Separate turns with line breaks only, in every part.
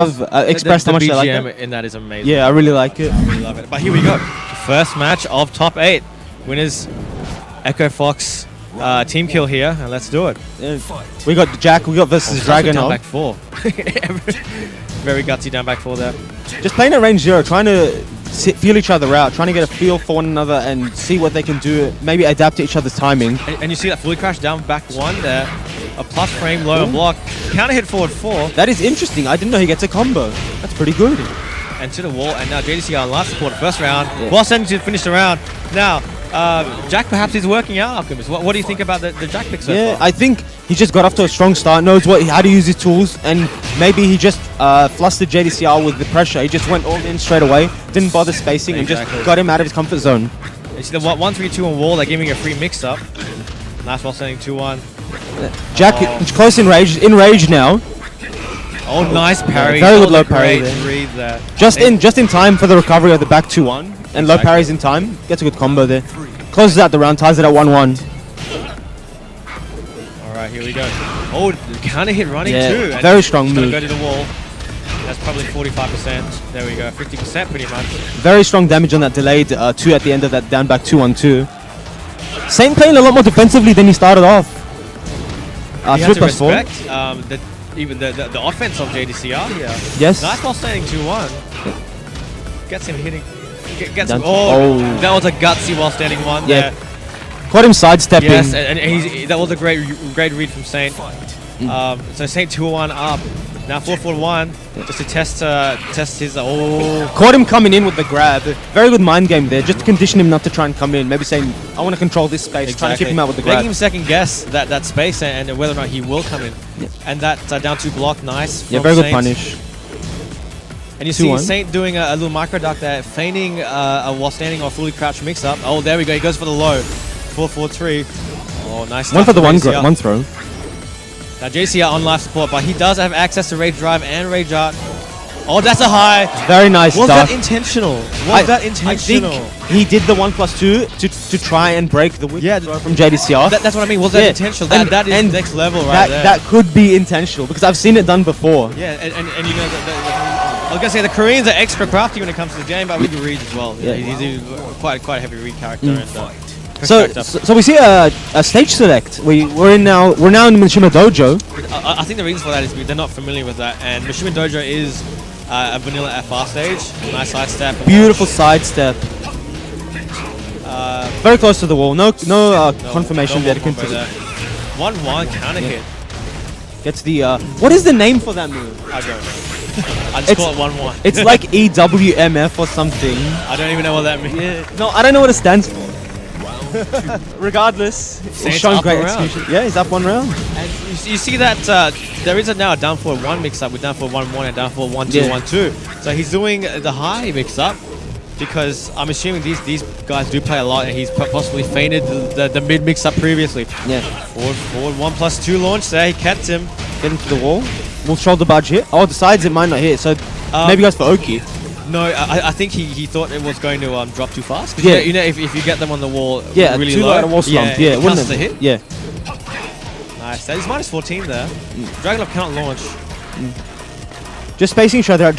expressed how much I like
BGM
it.
in that is amazing.
Yeah, I really like it.
I really love it. But here we go. First match of top 8. Winners, Echo Fox team kill here, and let's do it.
Yeah. We got Jack, we got versus Dragon.
Down back 4. Very gutsy down back 4 there.
Just playing at range 0, trying to feel each other out, trying to get a feel for one another and see what they can do, maybe adapt to each other's timing.
And you see that fully crash down back 1 there. A plus frame, low and block. Counter hit forward 4.
That is interesting. I didn't know he gets a combo. That's pretty good.
And to the wall, and now JDC on last support first round. Yeah. While sending to finish the round. Now, Jack perhaps is working out, Alchemist. What do you think about the Jack pick so far?
I think he just got off to a strong start, knows how to use his tools, and maybe he just flustered JDCR with the pressure. He just went all in straight away, didn't bother spacing, and just got him out of his comfort zone.
You see the 1-3-2 on wall, they're giving a free mix-up. Nice while sending 2-1.
Jack close in rage now.
Oh, nice parry.
Yeah, very good low parry there. Just in time for the recovery of the back 2-1. And low parries in time. Gets a good combo there. Closes out the round, ties it at 1-1.
Alright, here we go. Oh, counter hit running too. And
very strong move.
Go to the wall. That's probably 45%. There we go. 50% pretty much.
Very strong damage on that delayed 2 at the end of that down back 2-1-2. Saint playing a lot more defensively than he started off.
You have to respect the offense of JDCR here.
Yes.
Nice while standing 2-1. Gets him hitting. Gets him. That was a gutsy while standing 1 there.
Caught him sidestepping.
Yes, and that was a great read from Saint. So Saint 2-1 up. Now 4-4-1 just to test his.
Caught him coming in with the grab. Very good mind game there, just to condition him not to try and come in. Maybe saying, I want to control this space, trying to keep him out with the grab.
Making him second guess that space and whether or not he will come in. And that down 2 block, nice.
Yeah, very good punish.
And you see Saint doing a little micro duck there, feigning while standing or fully crouched mix up. Oh, there we go. He goes for the low. 4-4-3. Oh, nice.
One for the one throw.
Now JCR on life support, but he does have access to rage drive and rage art. Oh, that's a high.
Very nice.
Was that intentional? I think
he did the 1+2 to try and break the whip from JDCR.
That's what I mean. Was that intentional? That is next level right there.
That could be intentional because I've seen it done before.
Yeah, and you know, I was gonna say the Koreans are extra crafty when it comes to the game, but we do read as well. Yeah, he's quite a heavy read character. And,
so we see a stage select. We're now in Mishima Dojo.
I think the reason for that is they're not familiar with that, and Mishima Dojo is a vanilla FR stage. Nice side step.
Beautiful side step. Very close to the wall. No confirmation there to continue.
1-1 counter hit.
Gets the what is the name for that move?
I don't know. I just call it 1-1.
It's like EWMF or something.
I don't even know what that means.
Yeah. No, I don't know what it stands for. Regardless,
he's showing great execution.
Yeah, he's up 1 round.
And you see that there is now a down forward 1 mix up with down forward 1-1 and down forward 1-2-1-2. So he's doing the high mix up because I'm assuming these guys do play a lot, and he's possibly feinted the mid mix up previously.
Yeah.
Forward 1+2 launch there. He kept him.
Get him to the wall. Will shoulder barge hit. Oh, the sides it might not hit. So maybe goes for Oki.
No, I think he thought it was going to drop too fast. Yeah. You know, if you get them on the wall really
too low at a wall slump. Yeah,
it wouldn't hit.
Yeah.
Nice. He's -14 there. Dragon Lock cannot launch.
Just spacing each other.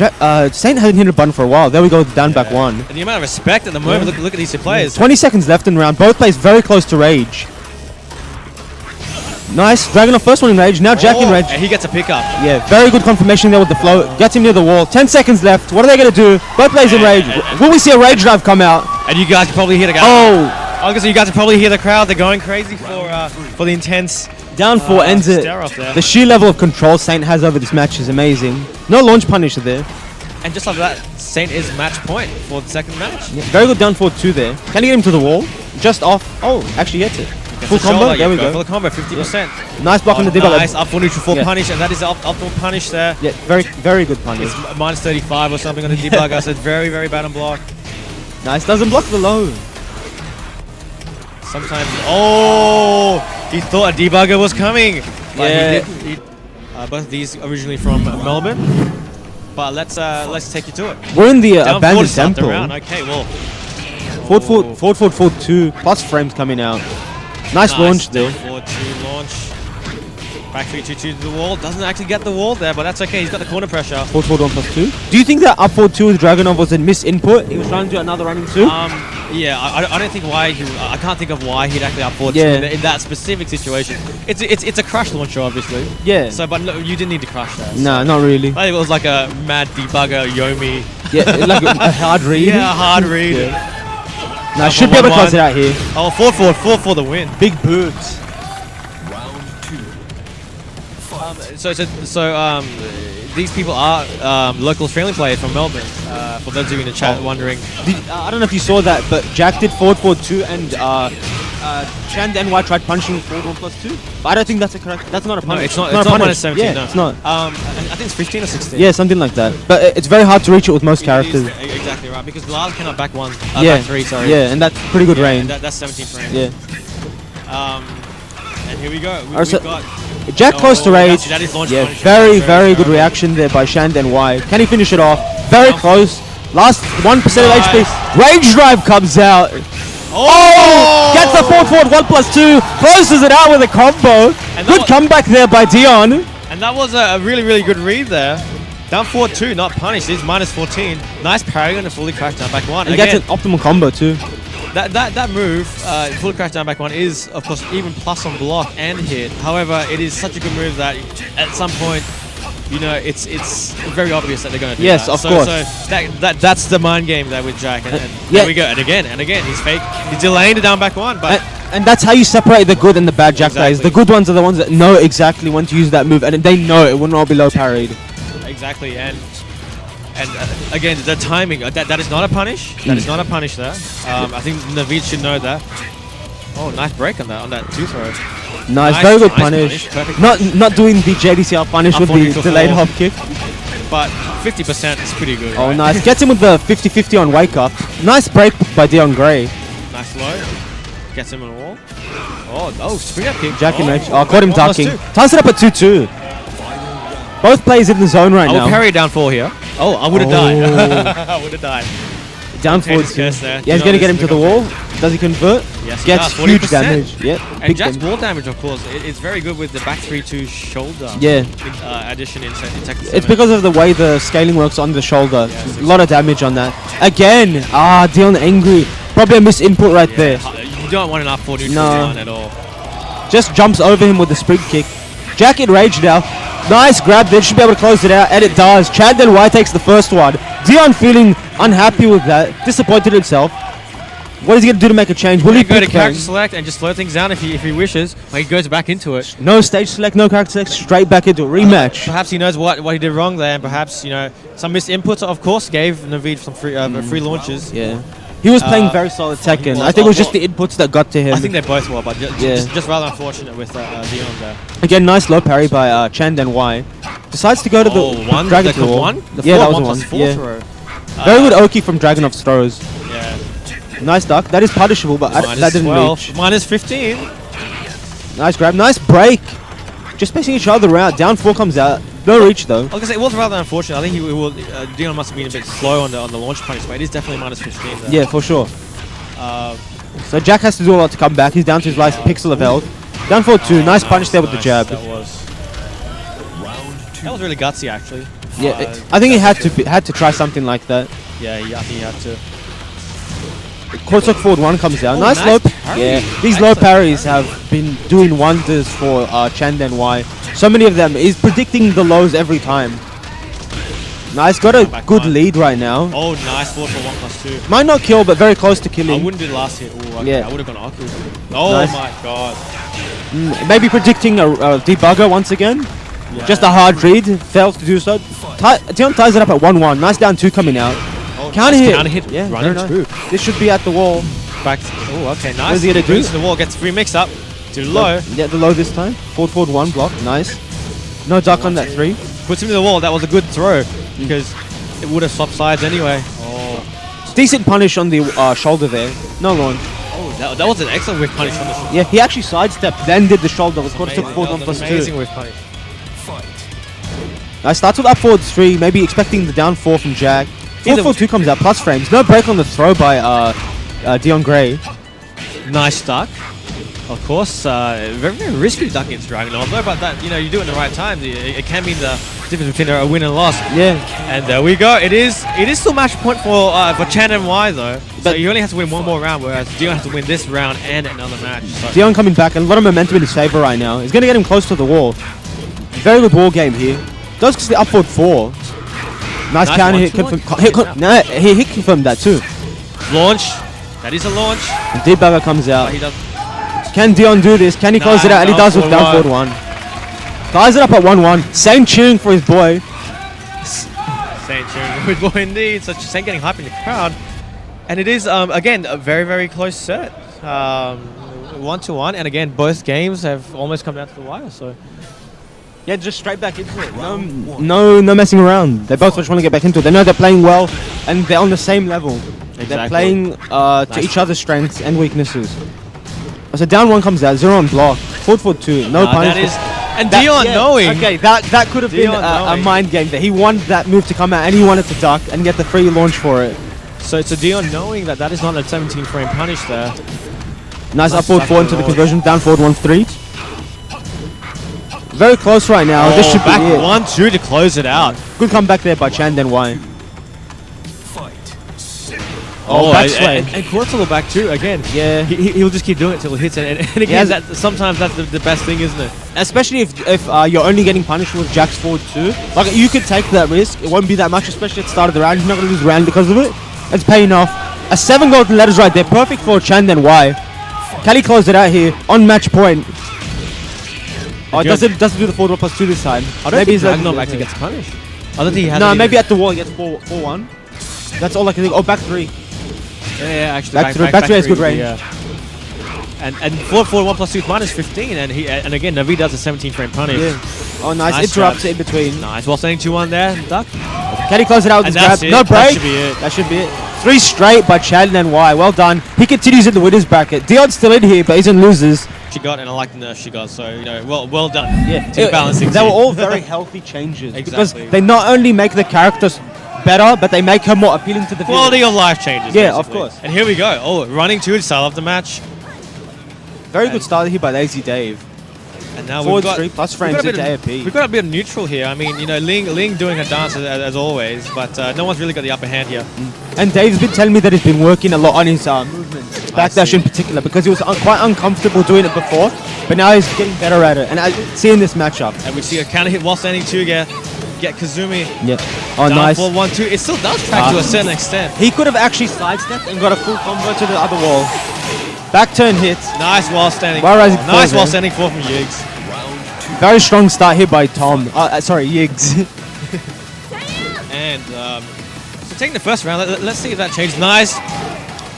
Saint hasn't hit a button for a while. There we go, down back 1.
And the amount of respect at the moment. Look at these two players.
20 seconds left in the round. Both players very close to rage. Nice. Dragon off first one in rage. Now Jack in rage.
And he gets a pickup.
Yeah, very good confirmation there with the flow. Gets him near the wall. 10 seconds left. What are they going to do? Both players in rage. Will we see a rage drive come out?
And you guys can probably hear the guy.
Oh!
I was going to say, you guys can probably hear the crowd. They're going crazy for the intense.
Down 4 ends it. The sheer level of control Saint has over this match is amazing. No launch punisher there.
And just like that, Saint is match point for the second match.
Yeah, very good down forward 2 there. Can he get him to the wall? Just off. Oh, actually gets it. Full combo. There we go.
Full combo, 50%.
Nice block on the debug.
Nice up for neutral full punish, and that is the optimal punish there.
Yeah, very good punish.
It's -35 or something on the debugger, so it's very bad on block.
Nice, doesn't block the low.
Sometimes, he thought a debugger was coming. But he both of these originally from Melbourne. But let's take you to it.
We're in the abandoned temple.
Okay, well.
Forward 2 plus frames coming out. Nice launch there.
Forward 2 launch. Back 3-2 to the wall. Doesn't actually get the wall there, but that's okay. He's got the corner pressure.
Forward 1+2. Do you think that up forward 2 with Dragunov was a misinput? He was trying to do another running 2?
Yeah, I don't think why he. I can't think of why he'd actually up forward in that specific situation. It's a crash launcher, obviously.
Yeah.
So, but no, you didn't need to crash that.
Nah, not really.
I think it was like a mad debugger Yomi.
Yeah, like a hard read.
Yeah, a hard read.
Yeah. Nah, should be able to close it out here.
Oh, 4 for the win.
Big boots.
So, these people are local Australian players from Melbourne. For those of you in the chat wondering,
I don't know if you saw that, but Jack did forward 2 and Chand NY tried punching forward 1+2. But I don't think that's a correct. That's not a punish.
No, it's not. It's not minus 17.
Yeah,
no.
it's not.
I think it's 15 or 16.
Yeah, something like that. But it's very hard to reach it with most characters.
Exactly right, because Lyle cannot back one.
Yeah,
back 3. Sorry.
Yeah, and that's pretty good range.
That's 17 frames.
Yeah.
And here we go. We've got.
Jack close to rage.
That is launch
Yeah,
punishment.
very good reaction there by Shand NY. Can he finish it off? Very close. Last 1% of HP. Rage drive comes out. Oh! Gets the forward 1+2. Closes it out with a combo. Good comeback there by Dion.
And that was a really good read there. Down 4-2, not punished. It's minus 14. Nice parry on a fully cracked down back 1.
And gets an optimal combo too.
That move, full crash down back 1, is of course even plus on block and hit. However, it is such a good move that at some point, you know, it's very obvious that they're going to do that.
Yes, of course.
So that's the mind game there with Jack. And there we go. And again, he's fake. He's delaying the down back 1, but.
And that's how you separate the good and the bad Jack players. The good ones are the ones that know exactly when to use that move, and they know it will not be low parried.
Exactly, and again, the timing, that is not a punish. That is not a punish there. I think Naveed should know that. Oh, nice break on that 2-throw.
Nice, very good punish. Not doing the JDCR punish with the delayed hop kick.
But 50% is pretty good.
Oh,
right?
nice. Gets him with the 50-50 on wake up. Nice break by Dion Gray.
Nice low. Gets him on the wall. Oh, spring up kick.
Jack and Rage. Oh, caught him ducking. Ties it up at 2-2. Both players in the zone right now.
I will parry down 4 here. Oh, I would have died. I would have died.
Down forward. Yeah, he's going to get him to the wall. Does he convert?
Yes,
gets huge damage. Yeah.
And Jack's wall damage, of course, it's very good with the back 3-2 shoulder.
Yeah.
Addition in Tekken 7.
It's because of the way the scaling works on the shoulder. A lot of damage on that. Again, Dion angry. Probably a misinput right there.
You don't want an up 4 neutral Dion at all.
Just jumps over him with the spring kick. Jack enraged now. Nice grab there, should be able to close it out, and it does. Chad then Y takes the first one. Dion feeling unhappy with that, disappointed himself. What is he going to do to make a change? Will he
go to character select and just slow things down if he wishes, or he goes back into it?
No stage select, no character select, straight back into a rematch.
Perhaps he knows what he did wrong there, and perhaps, you know, some missed inputs, of course, gave Naveed some free launches.
Yeah. He was playing very solid Tekken. I think it was just the inputs that got to him.
I think they both were, but just rather unfortunate with Dion there.
Again, nice low parry by Chand and Y. Decides to go to the Dragon to the wall.
Yeah,
that was one. Yeah.
Throw.
Very good Oki from Dragunov's throws.
Yeah.
Nice duck. That is punishable, but that didn't reach.
Minus 15.
Nice grab. Nice break. Just spacing each other out. Down 4 comes out. No reach though.
I was gonna say it was rather unfortunate. I think he will. Dion must have been a bit slow on the launch punish, but it is definitely minus 15. There.
Yeah, for sure. So Jack has to do a lot to come back. He's down to his last pixel of health. Down 4-2. Nice punish there with the jab.
That was really gutsy, actually.
Yeah, I think he had to try something like that.
Yeah, I think he had to.
Kortok forward 1 comes down. Nice low parry. Yeah, these low parries have been doing wonders for Chand and Y. So many of them. He's predicting the lows every time. Nice, got a good lead right now.
Oh, nice forward for 1+2.
Might not kill, but very close to killing.
I wouldn't do the last hit. Ooh, okay.
Yeah.
I would have gone Aku. Oh nice. My god.
Maybe predicting a debugger once again. Yeah. Just a hard read. Fails to do so. Dion ties it up at 1-1. Nice down 2 coming out.
Oh,
counter
nice
hit. Yeah,
running through.
This should be at the wall.
Back. Oh, okay, nice.
What is he gonna do?
To the wall, gets free mix up. To low.
Yeah, the low this time. Forward 1 block. Nice. No duck on that 3.
Puts him to the wall. That was a good throw because it would have swapped sides anyway. Oh.
Decent punish on the shoulder there. No launch.
Oh, that was an excellent whiff punish on the shoulder.
Yeah, he actually sidestepped, then did the shoulder. Was caught took forward 1+2.
Amazing whiff punish.
Nice, starts with up forward 3, maybe expecting the down 4 from Jack. Forward 2 comes out, plus frames. No break on the throw by Dion Gray.
Nice stuck. Of course, very, very risky ducking into Dragon. Although, but that, you know, you do it in the right time, it can mean the difference between a win and a loss.
Yeah.
And there we go. It is still match point for Chan and Y though. So he only has to win one more round, whereas Dion has to win this round and another match. So.
Dion coming back, and a lot of momentum in his favor right now. He's going to get him close to the wall. Very good wall game here. Does because the upward 4. Nice counter hit. He hit confirmed that too.
Launch. That is a launch.
And D-Bagger comes out.
He does.
Can Dion do this? Can he close it out? And he does with down forward 1. Ties it up at 1-1. Same cheering for his boy.
Same cheering for his boy indeed. So Same getting hype in the crowd. And it is, again, a very, very close set. 1-1. And again, both games have almost come down to the wire. So.
Yeah, just straight back into it. No messing around. They both just want to get back into it. They know they're playing well, and they're on the same level. Exactly. They're playing to each other's strengths and weaknesses. So down 1 comes out, 0 on block. Forward 2, no punish.
Dion knowing.
Okay, that could have been a mind game there. He wanted that move to come out, and he wanted to duck and get the free launch for it.
So Dion knowing that is not a 17 frame punish there.
Nice upward 4 into the conversion. Down forward 1-3. Very close right now. This should be it.
1-2 to close it out.
Good comeback there by Chan then Y.
Back sway. And Quartzalo back too again.
Yeah.
He'll just keep doing it till it hits. And again, sometimes that's the best thing, isn't it?
Especially if you're only getting punished with Jack's forward 2. Like, you could take that risk. It won't be that much, especially at the start of the round. You're not going to lose the round because of it. It's paying off. A 7 golden letters right there. Perfect for Chan then Y. Can he close it out here on match point? Oh, it doesn't do the forward 1+2 this time.
I don't think Dragunov actually gets punished. I don't think he has.
No, maybe at the wall he gets 4-1. That's all I can think. Oh, back 3.
Yeah, actually.
Back 3 has good range.
Yeah. And 4-1+2 -15, and again Navi does a 17 frame punish.
Yeah. Oh, nice. Interrupts it in between.
Nice. While standing 2-1 there, duck.
Can he close it out with his grab? No break. That should be it. 3 straight by Chad and Y. Well done. He continues in the winners bracket. Dion's still in here, but he's in losers.
She got, and I like the nerf she got, so, you know, well done.
Yeah.
Balancing.
They were all very healthy changes.
Exactly.
Because they not only make the characters better, but they make her more appealing to the
quality of life changes.
Yeah,
basically.
of course.
And here we go. Oh, running 2 to start off the match.
Very good start here by Lazy Dave.
And now
forward
we've got
3+ frames into AOP.
We've got a bit of neutral here. I mean, you know, Ling doing her dance as always, but no one's really got the upper hand here.
And Dave's been telling me that he's been working a lot on his movements, backdash in particular, because he was quite uncomfortable doing it before, but now he's getting better at it. And I see in this matchup.
And we see a counter hit while standing 2 get Kazumi.
Yeah. Oh,
down
nice.
4-1-2. It still does track to a certain extent.
He could have actually sidestepped and got a full combo to the other wall. Back turn hits.
Nice while standing.
Nice
while standing 4 from Yiggs.
Very strong start here by Tom. Sorry, Yiggs.
And so taking the first round, let's see if that changes. Nice.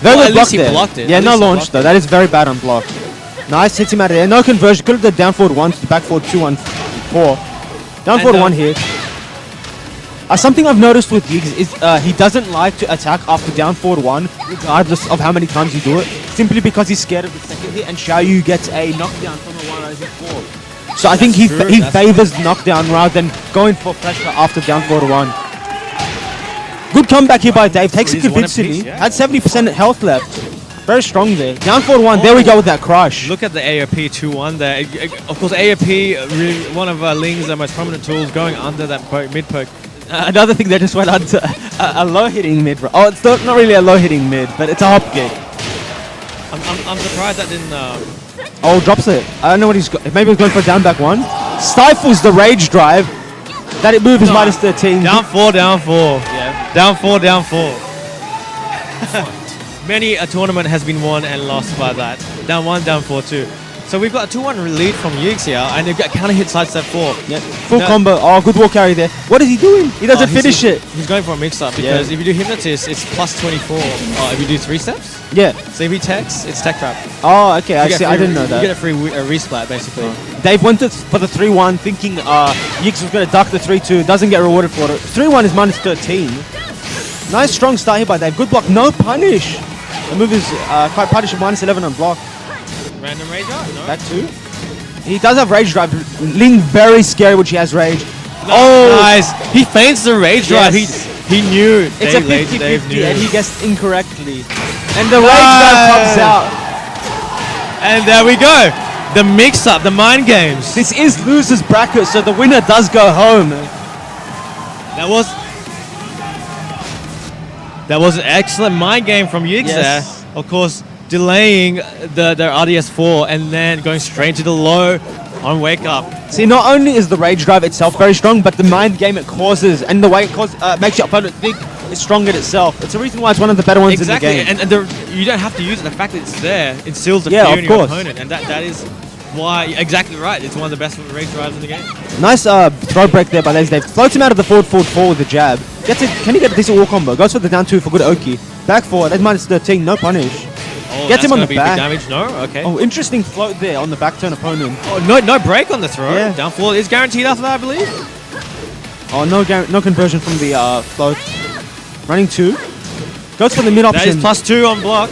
Very good block
he
there.
blocked it.
Yeah, no launch though. That is very bad on block. Nice, hits him out of there. No conversion. Could have done down forward 1 to back forward 2 on 4. Down forward 1 here. Something I've noticed with Yiggs is he doesn't like to attack after down forward 1, regardless of how many times you do it, simply because he's scared of the second hit and Xiaoyu gets a knockdown from a 1 over 4. So I think he favors knockdown rather than going for pressure after down forward 1. Good comeback here by Dave. Takes it convincingly. Had 70% health left. Very strong there. Down forward 1. There we go with that crush.
Look at the AOP 2-1 there. Of course, AOP, really one of Ling's most prominent tools, going under that mid poke.
Another thing that just went onto a low-hitting mid. Oh, it's not really a low-hitting mid, but it's a hop kick.
I'm surprised that didn't...
Oh, drops it. I don't know what he's got. Maybe he's going for a down back 1. Stifles the rage drive. That move is -13.
Down 4, down 4. Yeah. Down 4, down 4. Many a tournament has been won and lost by that. Down 1, down 4 too. So we've got a 2-1 lead from Yiggs here, and they've got counter hit sidestep 4.
Yeah. Full combo. Oh, good wall carry there. What is he doing? He doesn't finish it.
He's going for a mix-up because if you do Hypnotist, it's +24. If you do 3 steps?
Yeah.
So if he techs, it's tech trap.
Oh, okay. I see. I didn't know that.
You get a free resplat, basically.
Dave went for the 3-1 thinking Yiggs was going to duck the 3-2. Doesn't get rewarded for it. 3-1 is -13. Nice strong start here by Dave. Good block. No punish. The move is quite punishing. -11 on block.
Random rage drive? No.
That too. He does have rage drive. Ling very scary when she has rage.
No, oh, nice. He feints the rage drive. He knew.
It's a 50-50 and he guessed incorrectly. And the rage drive comes out.
And there we go. The mix-up, the mind games.
This is loser's bracket, so the winner does go home.
That was an excellent mind game from Yigs there. Of course, delaying their RDS4 and then going straight to the low on wake up.
See, not only is the rage drive itself very strong, but the mind game it causes and the way it makes your opponent think is strong in itself. It's a reason why it's one of the better ones in the game.
And you don't have to use it. The fact that it's there instills the fear in your opponent, and that is why, exactly right, it's one of the best rage drives in the game.
Nice throw break there by Lazy Dave. Floats him out of the forward with the jab. Can he get a decent wall combo? Goes for the down 2 for good Oki. Back forward, that's minus 13, no punish.
Oh,
Gets him on the
be
back.
Big damage. No, okay.
Oh, interesting float there on the back turn opponent.
Oh, no break on the throw.
Yeah.
Down forward is guaranteed after that, I believe.
Oh, no conversion from the float. Running 2. Goes for the mid option.
That is +2 on block.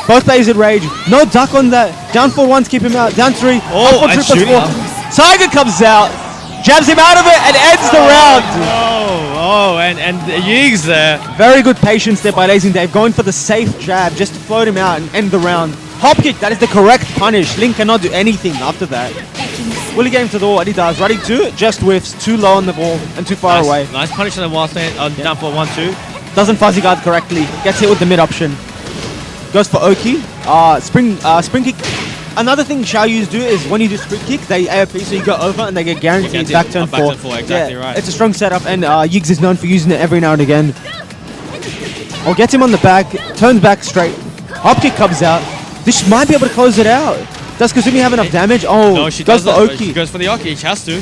Both players in rage. No duck on that. Down 4-1 to keep him out. Down 3.
Oh,
up
and
4,
shooting up.
Tiger comes out. Jabs him out of it and ends the round.
And Yigs there.
Very good patience there by Lazy Dave. Going for the safe jab just to float him out and end the round. Hop kick, that is the correct punish. Link cannot do anything after that. Will he get him to the wall? And he does. Running 2, just whiffs. Too low on the ball and too far away.
Nice punish on the wall stand on down for 1-2.
Doesn't fuzzy guard correctly. Gets hit with the mid option. Goes for Oki. Spring kick. Another thing Xiaoyus do is when you do spring kick, they AOP, so you go over and they get guaranteed back turn 4.
Exactly right.
It's a strong setup, and Yigs is known for using it every now and again. Or gets him on the back, turns back straight. Hop kick comes out. This might be able to close it out. Does Kazumi have enough damage? Oh,
no, she
goes
does
for
that,
Oki.
She goes for the Oki. She has to.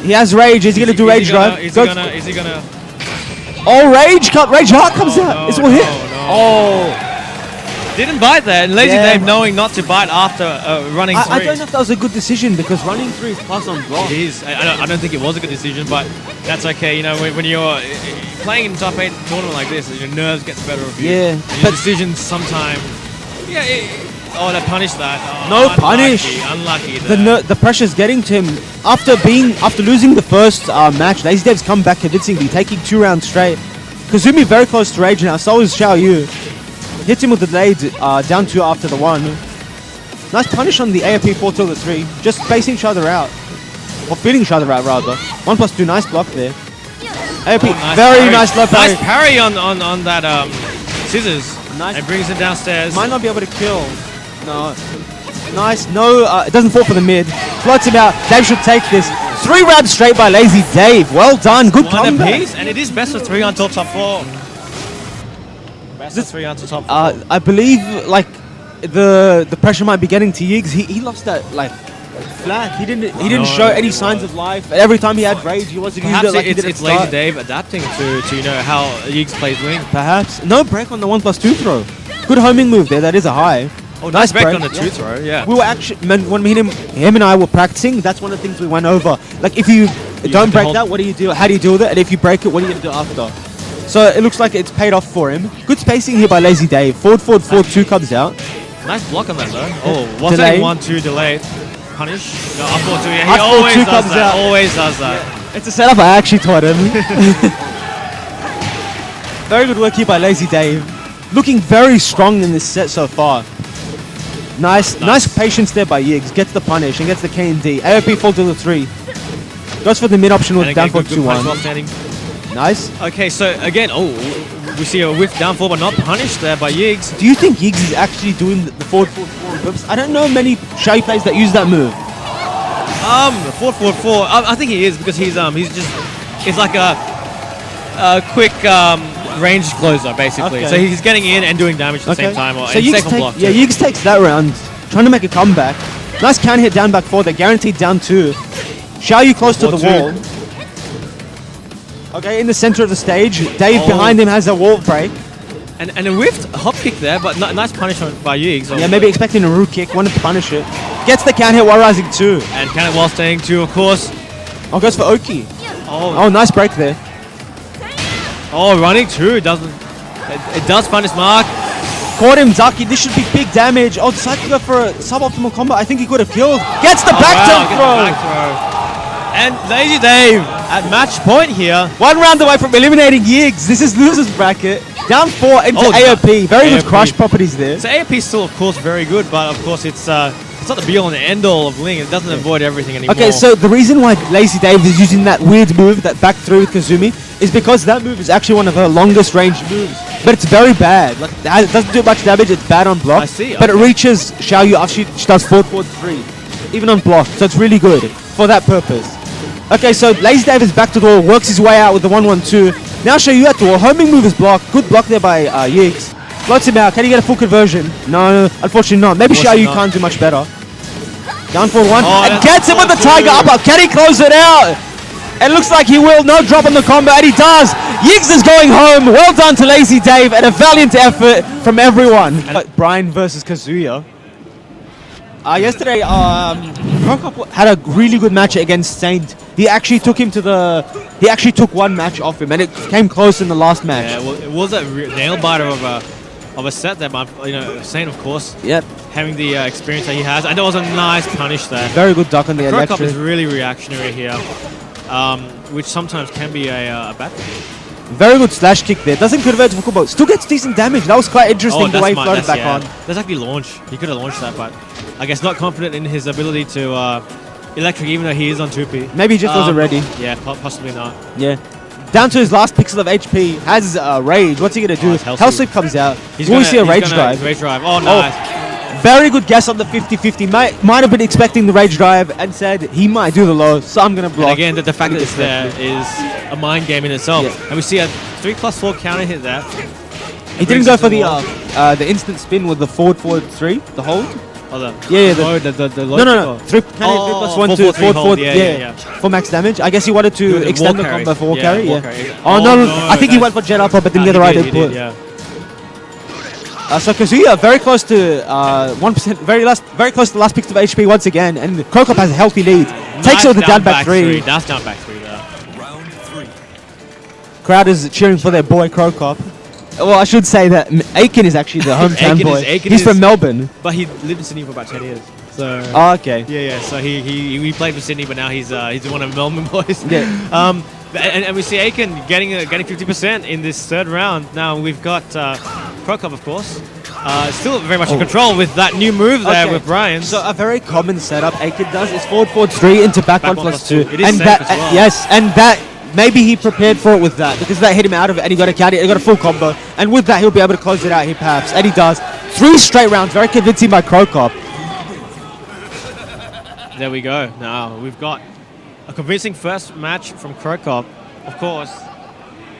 He has rage. Is he going to do rage drive?
Is he gonna?
Oh, rage cut. Rage heart comes out.
No,
It's all hit.
no.
Oh.
Didn't bite there, and Lazy Dave knowing not to bite after running 3.
I don't know if that was a good decision because running 3 is plus on block.
It is. I don't think it was a good decision, but that's okay. You know, when you're playing in top 8 tournament like this, your nerves get the better of you.
Yeah,
and your decisions sometimes. Yeah. They punished that. Oh,
No punish.
Unlucky. There.
The pressure's getting to him after losing the first match. Lazy Dave's come back convincingly, taking 2 rounds straight. Kazumi very close to rage now. So is Xiaoyu. Hits him with the delayed down 2 after the 1. Nice punish on the AOP 4 till the 3. Just spacing each other out. Or feeding each other out, rather. 1+2, nice block there. AOP, nice low parry.
Nice parry on that scissors.
Nice.
And brings him downstairs.
Might not be able to kill. No. Nice. No, it doesn't fall for the mid. Floats him out. Dave should take this. 3 rounds straight by Lazy Dave. Well done. Good comeback.
Apiece, and it is best of 3 until top 4. Best of 3 until top 4.
I believe like the pressure might be getting to Yigs. He lost that like flat. He didn't show any signs of life. Every time he had rage, he wasn't using it like he did at
it's
the start.
Lazy Dave adapting to how Yigs plays wing.
Perhaps. No break on the 1+2 throw. Good homing move there. That is a high.
Oh, nice break on the 2 throw. Yeah.
We were actually when him and I were practicing. That's one of the things we went over. Like if you don't break that, what do you do? How do you deal with it? And if you break it, what are you gonna do after? So it looks like it's paid off for him. Good spacing here by Lazy Dave. Forward, 2 comes out.
Nice block on that though. Oh, what's
Delay.
1-2 delay? Punish? No, up 4-2. Yeah,
Up
he always
4-2
does
comes
that.
out.
Always does that.
It's a setup I actually taught him. Very good work here by Lazy Dave. Looking very strong in this set so far. Nice patience there by Yigs. Gets the punish and gets the K&D. AOP 4 to the 3. Goes for the mid option with down 4-2-1. Nice.
Okay, so again, we see a whiff down 4 but not punished there by Yigs.
Do you think Yigs is actually doing the forward 4 on purpose? I don't know many Xiaoyu players that use that move.
4-4-4. I think he is because he's like a quick range closer basically.
Okay.
So he's getting in and doing damage at the same time. Or
so
block too.
Yigs takes that round, trying to make a comeback. Nice counter hit down back 4. They're guaranteed down 2. Xiaoyu close to the
4-2.
wall. Okay, in the center of the stage. Dave behind him has a wall break.
And a whiffed hop kick there, but nice punishment by Yigs.
Yeah, maybe expecting a root kick, wanted to punish it. Gets the counter hit while rising 2.
And can it while staying 2, of course.
Oh, goes for Oki.
Oh,
nice break there.
Oh, running 2 doesn't. It does punish Mark.
Caught him ducky. This should be big damage. Oh, decided to go for a suboptimal combo. I think he could have killed. Gets the back throw.
And Lazy Dave at match point here.
1 round away from eliminating Yigs. This is loser's bracket. Down 4 into
Oh,
AOP. Very good
AOP.
crush properties there.
So AOP is still, of course, very good, but of course it's not the be-all and end-all of Ling. It doesn't avoid everything anymore.
Okay, so the reason why Lazy Dave is using that weird move, that back through with Kazumi, is because that move is actually one of her longest range moves. But it's very bad. Like, it doesn't do much damage, it's bad on block.
I see,
But it
okay.
reaches Xiaoyu after she does forward 3. Even on block, so it's really good for that purpose. Okay, so Lazy Dave is back to the wall, works his way out with the 1-1-2. Now Xiaoyu at the wall, homing move is blocked. Good block there by Yiggs. Floats him out, can he get a full conversion? No, unfortunately not. Maybe Xiaoyu can't do much better. Down for 1,
Oh,
and
that's
gets him with the Tiger Upper. Can he close it out? It looks like he will. No drop on the combo, and he does. Yiggs is going home. Well done to Lazy Dave, and a valiant effort from everyone. Brian versus Kazuya. Yesterday, Prokop had a really good match against Saint. He actually took him to the. He actually took one match off him, and it came close in the last match.
Yeah, well, it was a nail biter of a set there, but Saint, of course,
Yep.
having the experience that he has, and there was a nice punish there.
Very good duck on the
Prokop
electric.
is really reactionary here, which sometimes can be a bad thing.
Very good slash kick there. Doesn't convert to combo. Still gets decent damage. That was quite interesting the way he floated back on.
That's actually launch. He could have launched that, but I guess not confident in his ability to electric, even though he is on 2P.
Maybe he just wasn't ready.
Yeah, possibly not.
Yeah. Down to his last pixel of HP. Has rage. What's he gonna do?
it's Hell
Hell
Sweep.
Sweep comes out.
He's
Will we
gonna-
see a
he's
rage
gonna-
drive?
Rage drive. Oh, nice.
Very good guess on the 50-50. Might have been expecting the rage drive and said he might do the low, so I'm gonna block.
And again, the fact that it's there is a mind game in itself.
Yeah.
And we see a 3+4 counter hit there.
He didn't
brings
go
us
for
to the
the instant spin with the forward 3, the hold.
Oh, the
Yeah,
the
No, no. 3 plus 1, 2, 4, 4, yeah. For max damage. I guess he wanted to
The
extend the
wall
combo for wall
Yeah,
carry.
wall
Yeah.
carry.
Oh no,
no,
I think he
that's-
went for jet upper, but didn't
Ah,
get the
he
right
did, he
input.
did, yeah.
So Kazuya very close to 1%, very close to the last pixel of HP once again, and Krokop has a healthy lead. Takes it with the down back 3.
That's down back 3 there.
Crowd is cheering for their boy Krokop. Well, I should say that Aiken is actually the hometown boy.
Aiken
He's
is-
from Melbourne.
But he lived in Sydney for about 10 years. So
Oh, okay.
yeah. So he played for Sydney, but now he's one of the Melbourne boys.
Yeah.
And we see Aiken getting 50% in this third round. Now we've got Krokop, of course, still very much in control with that new move there
Okay.
with Brian.
So a very common setup Aiken does is forward 3 into back 1+2.
It is
and
safe
that,
as well.
yes, and that maybe he prepared for it with that because that hit him out of it and he got a counter, he got a full combo, and with that he'll be able to close it out here perhaps, and he does. 3 straight rounds, very convincing by Krokop.
There we go. Now we've got a convincing first match from Krokop. Of course,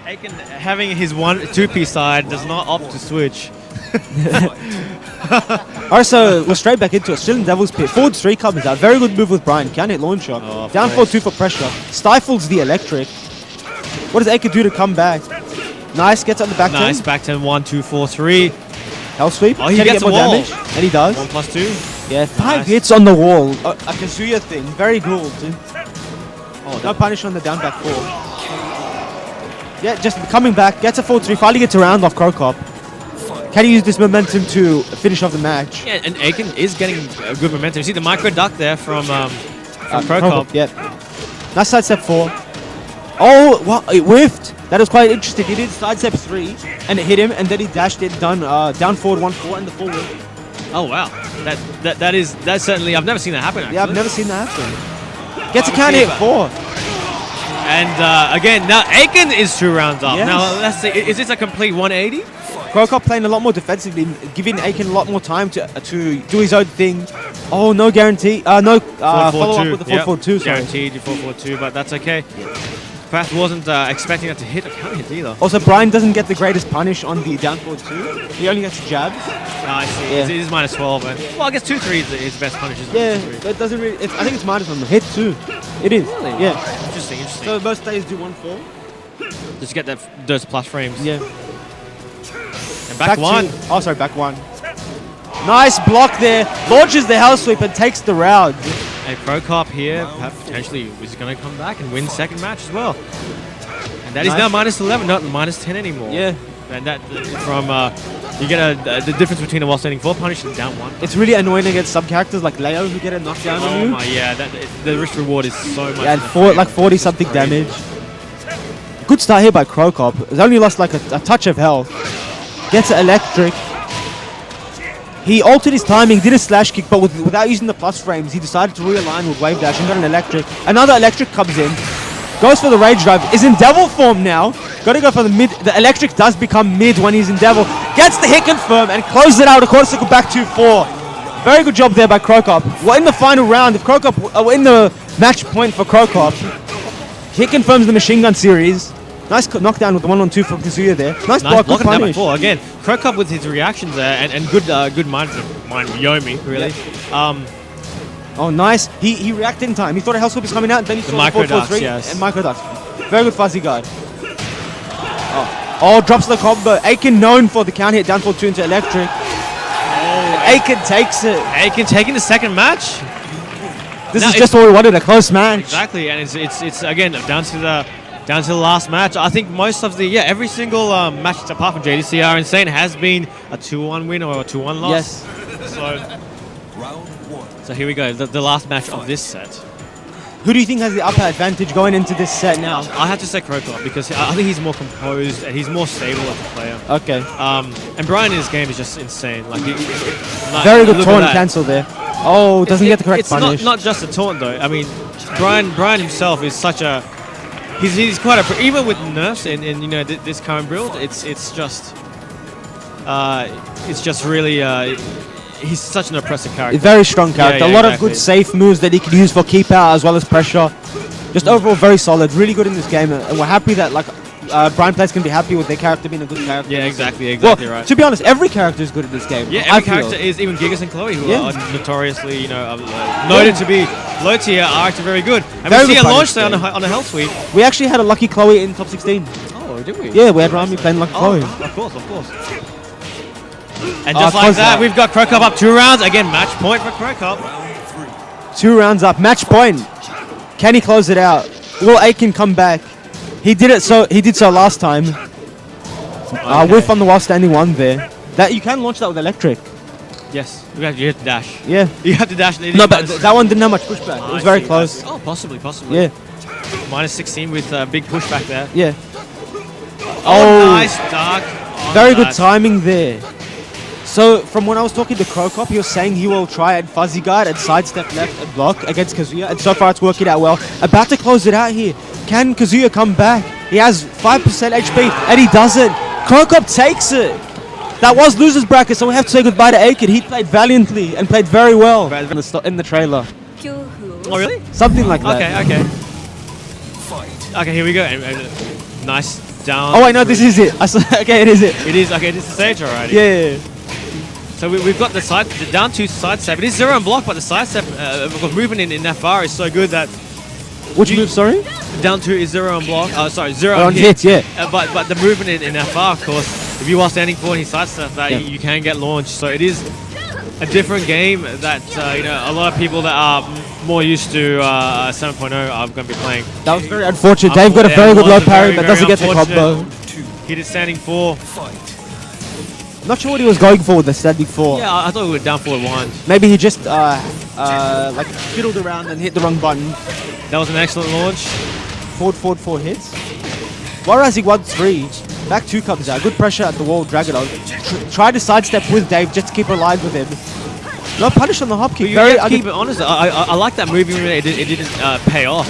Aiken having his 2P side does not opt to switch.
Alright, so we're straight back into it. Still in Devil's Pit. Forward 3 comes out. Very good move with Brian. Can hit launch shot.
Oh,
Down
fresh.
4-2 for pressure. Stifles the electric. What does Aiken do to come back? Nice, gets on the back
Nice
10.
back 10, 1, 2, 4, 3.
Hell sweep.
Oh, he
Can
gets
get more
a wall.
damage? And he does.
1+2.
Yeah, 5
Nice.
hits on the wall. A Kazuya thing. Very cool. Too.
Oh,
No punish on the down back 4. Yeah, just coming back. Gets a 4-3. Finally gets around off Krokop. Can he use this momentum to finish off the match?
Yeah, and Aiken is getting a good momentum. You see the micro duck there from Krokop.
Yep. Nice side step 4. Oh, wow, it whiffed. That was quite interesting. He did side step 3 and it hit him, and then he dashed it down forward 1-4 and the forward.
Oh wow, that's certainly, I've never seen that happen. Actually.
Yeah, I've never seen that happen. Gets a counter hit 4.
And again, now Aiken is 2 rounds up.
Yes.
Now let's see, is this a complete 180?
Krokop playing a lot more defensively, giving Aiken a lot more time to do his own thing. Oh, no guarantee. No follow up with the 4-4-2. Sorry.
Guaranteed 4-4-2, but that's okay. Perhaps wasn't expecting that to hit a counter hit either.
Also, Brian doesn't get the greatest punish on the down forward 2. He only gets jabs.
I see.
Yeah.
It is -12. And, well, I guess 2-3 is his best punish. Isn't
Yeah,
it? 2-3.
but it doesn't really. I think it's minus on the hit too. It is.
Really?
Yeah.
Interesting.
So most days do 1-4.
Just get those plus frames.
Yeah.
And back 1.
2. Oh, sorry, back 1. Nice block there. Launches the hell sweep and takes the round.
And Krokop here potentially is going to come back and win second match as well. And that is
Nice.
now -11, not -10 anymore.
Yeah.
And that from you get the difference between a while standing 4 punish and down 1.
It's really annoying against some characters like Leo who get a knockdown on
Oh
you.
my, yeah, the risk reward is so much.
Yeah,
in
and
the favor.
40 something
Crazy.
damage. Good start here by Krokop. He's only lost like a touch of health. Gets it electric. He altered his timing, did a slash kick, but without using the plus frames, he decided to realign with wave dash and got an electric. Another electric comes in. Goes for the rage drive. Is in devil form now. Got to go for the mid. The electric does become mid when he's in devil. Gets the hit confirm and closes it out. A quarter circle back 2-4. Very good job there by Krokop. We're in the final round. If Krokop, we're in the match point for Krokop. Hit confirms the machine gun series. Nice knockdown with the 1-on-2 from Kazuya there. Nice block, good
down by
punish.
4 again. Krokop with his reactions there and good mind Yomi really.
Yeah. Oh, nice. He reacted in time. He thought a hell sweep was coming out, and then he saw the
micro
4-4-3
yes.
and micro ducks. Very good fuzzy guard. Oh, drops the combo. Aiken known for the counter hit down 4-2 into electric. Aiken takes it.
Aiken taking the second match.
This is just what we wanted, a close match.
Exactly, and it's again down to the last match. I think most of every single match apart from JDCR Insane has been a 2-1 win or a 2-1 loss.
Yes.
So here we go, the last match of this set.
Who do you think has the upper advantage going into this set now?
I have to say Krokop because I think he's more composed and he's more stable as a player.
Okay.
And Brian in his game is just insane. Like
very good taunt cancel there. Oh, doesn't get the correct punish.
It's not just a taunt though. I mean, Brian himself is such a he's quite a even with nerfs in you know this current build. It's just really. He's such an oppressive character.
Very strong character.
Yeah,
a lot
exactly.
of good safe moves that he can use for keep out as well as pressure. Just overall very solid. Really good in this game. And we're happy that like Brian players can be happy with their character being a good character.
Yeah, exactly
Well,
right.
to be honest, every character is good in this game.
Yeah, every character is, even Gigas and Chloe, who are notoriously, you know, noted to be low tier, are actually very good. And
Very
we see
good
a launch
punish
there on a health sweep.
We actually had a lucky Chloe in top 16.
Oh, did we?
Yeah, we had Rami playing lucky Chloe.
Of course. And just like that, we've got Krokop up 2 rounds. Again, match point for Krokop.
2 rounds up, match point. Can he close it out? Will Aiken come back? He did so last time. Whiff on the while standing 1 there. That you can launch that with electric.
Yes, you have to dash.
Yeah.
You have to dash.
No, but that one didn't have much pushback. It was very close.
Oh, possibly.
Yeah.
Minus 16 with big pushback there.
Yeah.
Oh, nice dark.
Very good timing there. So, from when I was talking to Krokop, he was saying he will try and fuzzy guard and sidestep left and block against Kazuya, and so far it's working out well. About to close it out here. Can Kazuya come back? He has 5% HP, and he doesn't. Krokop takes it. That was loser's bracket, so we have to say goodbye to Aiken. He played valiantly and played very well in the trailer.
Oh, really?
Something like that.
Okay, here we go. Nice down.
Oh, wait, no, this is it. Okay, it is it.
It is. Okay, this is stage already.
Yeah.
So we've got the down 2 sidestep. It is 0 and block, but the sidestep movement in FR is so good that.
Which move, sorry?
Down 2 is 0 on block. Oh, sorry, 0
on hit. Yeah.
But the movement in FR, of course, if you are standing forward and he sidestep that, you can get launched. So it is a different game that you know a lot of people that are more used to 7.0 are going to be playing.
That was very unfortunate. Dave got a very good low parry, but doesn't get the combo.
Hit is standing 4.
Not sure what he was going for with the standing 4.
Yeah, I thought we were down forward 1.
Maybe he just like fiddled around and hit the wrong button.
That was an excellent launch.
Forward 4 hits. Warazig 1-3. Back 2 comes out. Good pressure at the wall, Dragonov. Try to sidestep with Dave just to keep aligned with him. No punish on the hop kick.
You have to keep it honest. I like that moving. It didn't pay off.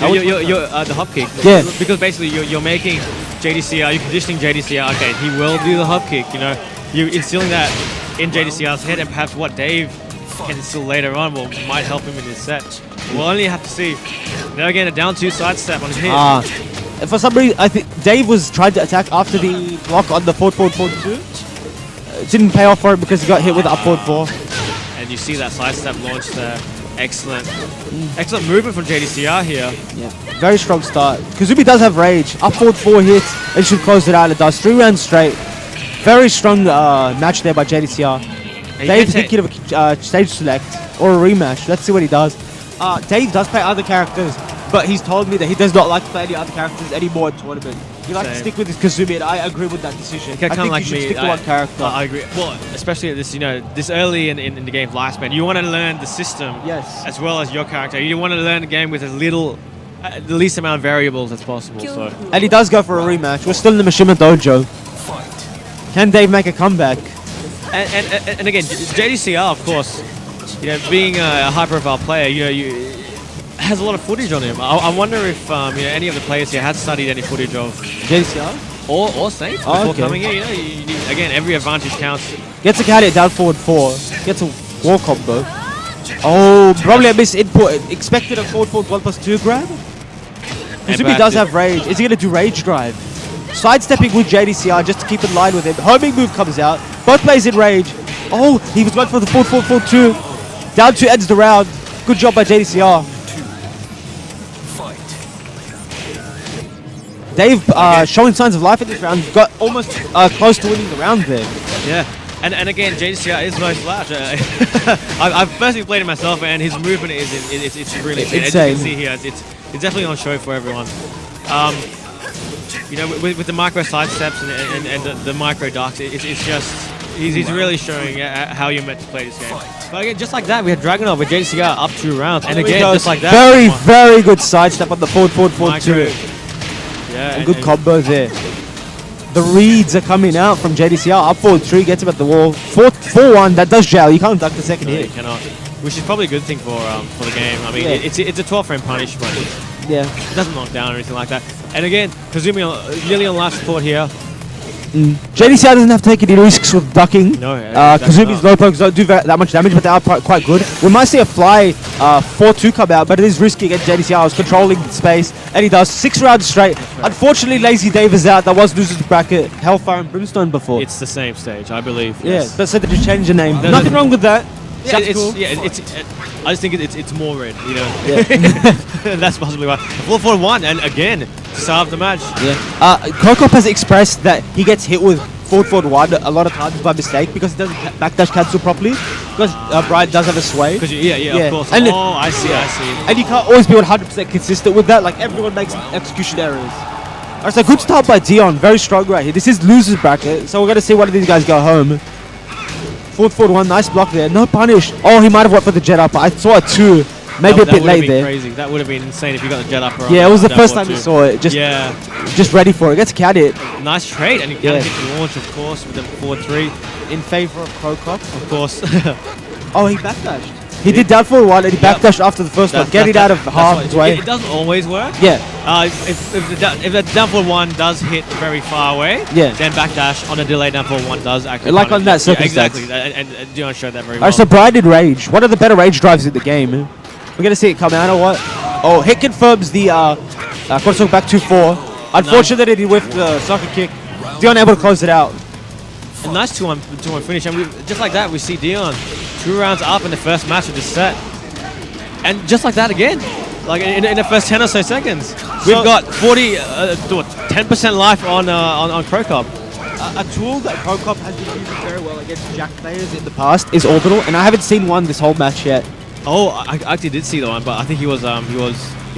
The hop kick.
Yeah.
Because basically you're making JDCR, you're conditioning JDCR. Okay, he will do the hop kick. You know, you're instilling that in JDCR's head, and perhaps what Dave can instill later on might help him in his set. We'll only have to see. Now again, a down 2 sidestep on his hit.
For some reason, I think Dave was trying to attack after the block on the forward 2. It didn't pay off for it because he got hit with the up forward 4.
And you see that sidestep launch there. Excellent. Excellent movement from JDCR here.
Yeah, very strong start. Kazumi does have rage. Up forward 4 hits. It should close it out. It does. 3 rounds straight. Very strong match there by JDCR. Dave thinking of a stage select or a rematch. Let's see what he does. Dave does play other characters, but he's told me that he does not like to play any other characters anymore in tournament. He likes to stick with his Kazumi, and I agree with that decision. I think you should stick to one character.
I agree. Well, especially at this, this early in the game's lifespan, you want to learn the system,
yes,
as well as your character. You want to learn the game with as little the least amount of variables as possible. So
And he does go for a rematch. We're still in the Mishima Dojo. Can Dave make a comeback?
and again, JDCR, of course, you know, being a high-profile player, has a lot of footage on him. I wonder if any of the players here had studied any footage of
JCR?
or Saints before coming here. You know, again, every advantage counts.
Gets a carry down forward 4. Gets a wall combo. Oh, probably a miss input. Expected a forward 1+2 grab. Kazumi does have rage. Is he going to do rage drive? Sidestepping with JDCR just to keep in line with him. Homing move comes out. Both players in rage. Oh, he was going for the forward 2. Down 2 ends the round. Good job by JDCR. Dave showing signs of life in this round. Got almost close to winning the round there.
Yeah. And again, JDCR is no slouch. I've personally played it myself, and his movement is it's really insane. As you can see here, it's definitely on show for everyone. You know, with the micro side steps and the micro ducks, it's just he's really showing how you're meant to play this game. But again, just like that, we had Dragunov with JDCR up 2 rounds, and again, just like that,
very good sidestep on the forward 2.
Yeah,
and good combo there. The reads are coming out from JDCR. Up forward 3, gets him at the wall. 4-1, that does gel. You can't duck the second hit.
You cannot. Which is probably a good thing for the game. I mean, it's a 12-frame punish, but it doesn't knock down or anything like that. And again, Kazumi nearly on life support here.
JDCR doesn't have to take any risks with ducking.
No,
Kazumi's low pokes don't do that much damage, but they are quite good. We might see a fly 4-2 come out, but it is risky against JDCR. I was controlling the space, and he does 6 rounds straight. Unfortunately, Lazy Dave is out. That was losers bracket Hellfire and Brimstone before.
It's the same stage, I believe.
Yeah, but so they just changed the name. Nothing wrong with that.
Yeah, I just think it's more red, you know.
Yeah.
That's possibly why. 4-1, and again, to start the match.
Yeah. Kokop has expressed that he gets hit with forward 1 a lot of times by mistake because he doesn't backdash cancel properly. Because Brian does have a sway.
Of course.
And
I see.
And you can't always be 100% consistent with that. Like, everyone makes execution errors. Alright, so good start by Dion. Very strong right here. This is losers bracket, so we're going to see one of these guys go home. Forward 1, nice block there. No punish. Oh, he might have went for the jet up. I saw a 2. Maybe a bit late there.
Crazy. That would have been insane if you got the jet up.
Yeah, it was the first time we saw it. Just ready for it. Gets counted.
Nice trade, and you can get the launch, of course, with the forward 3
in favor of Krokop.
Of course.
Oh, he backdashed. He did down forward 1 and he backdashed after the first one. Get it out of half way.
It doesn't always work.
Yeah.
If the down forward 1 does hit very far away, then backdash on a delay down forward 1 does actually.
Like on that circumstance.
Exactly. And Dion showed that very well.
Alright, so Brian did rage. One of the better rage drives in the game. We're going to see it come out or what? Oh, hit confirms the cross back 2-4. Unfortunately, he whiffed the soccer kick. Dion able to close it out.
A nice 2-1 finish, and just like that, we see Dion 2 rounds up in the first match of this set, and just like that again, like in the first 10 or so seconds, we've got 10% life on Krokop.
A tool that Krokop has been using very well against Jack players in the past is Orbital, and I haven't seen one this whole match yet.
Oh, I actually did see the one, but I think he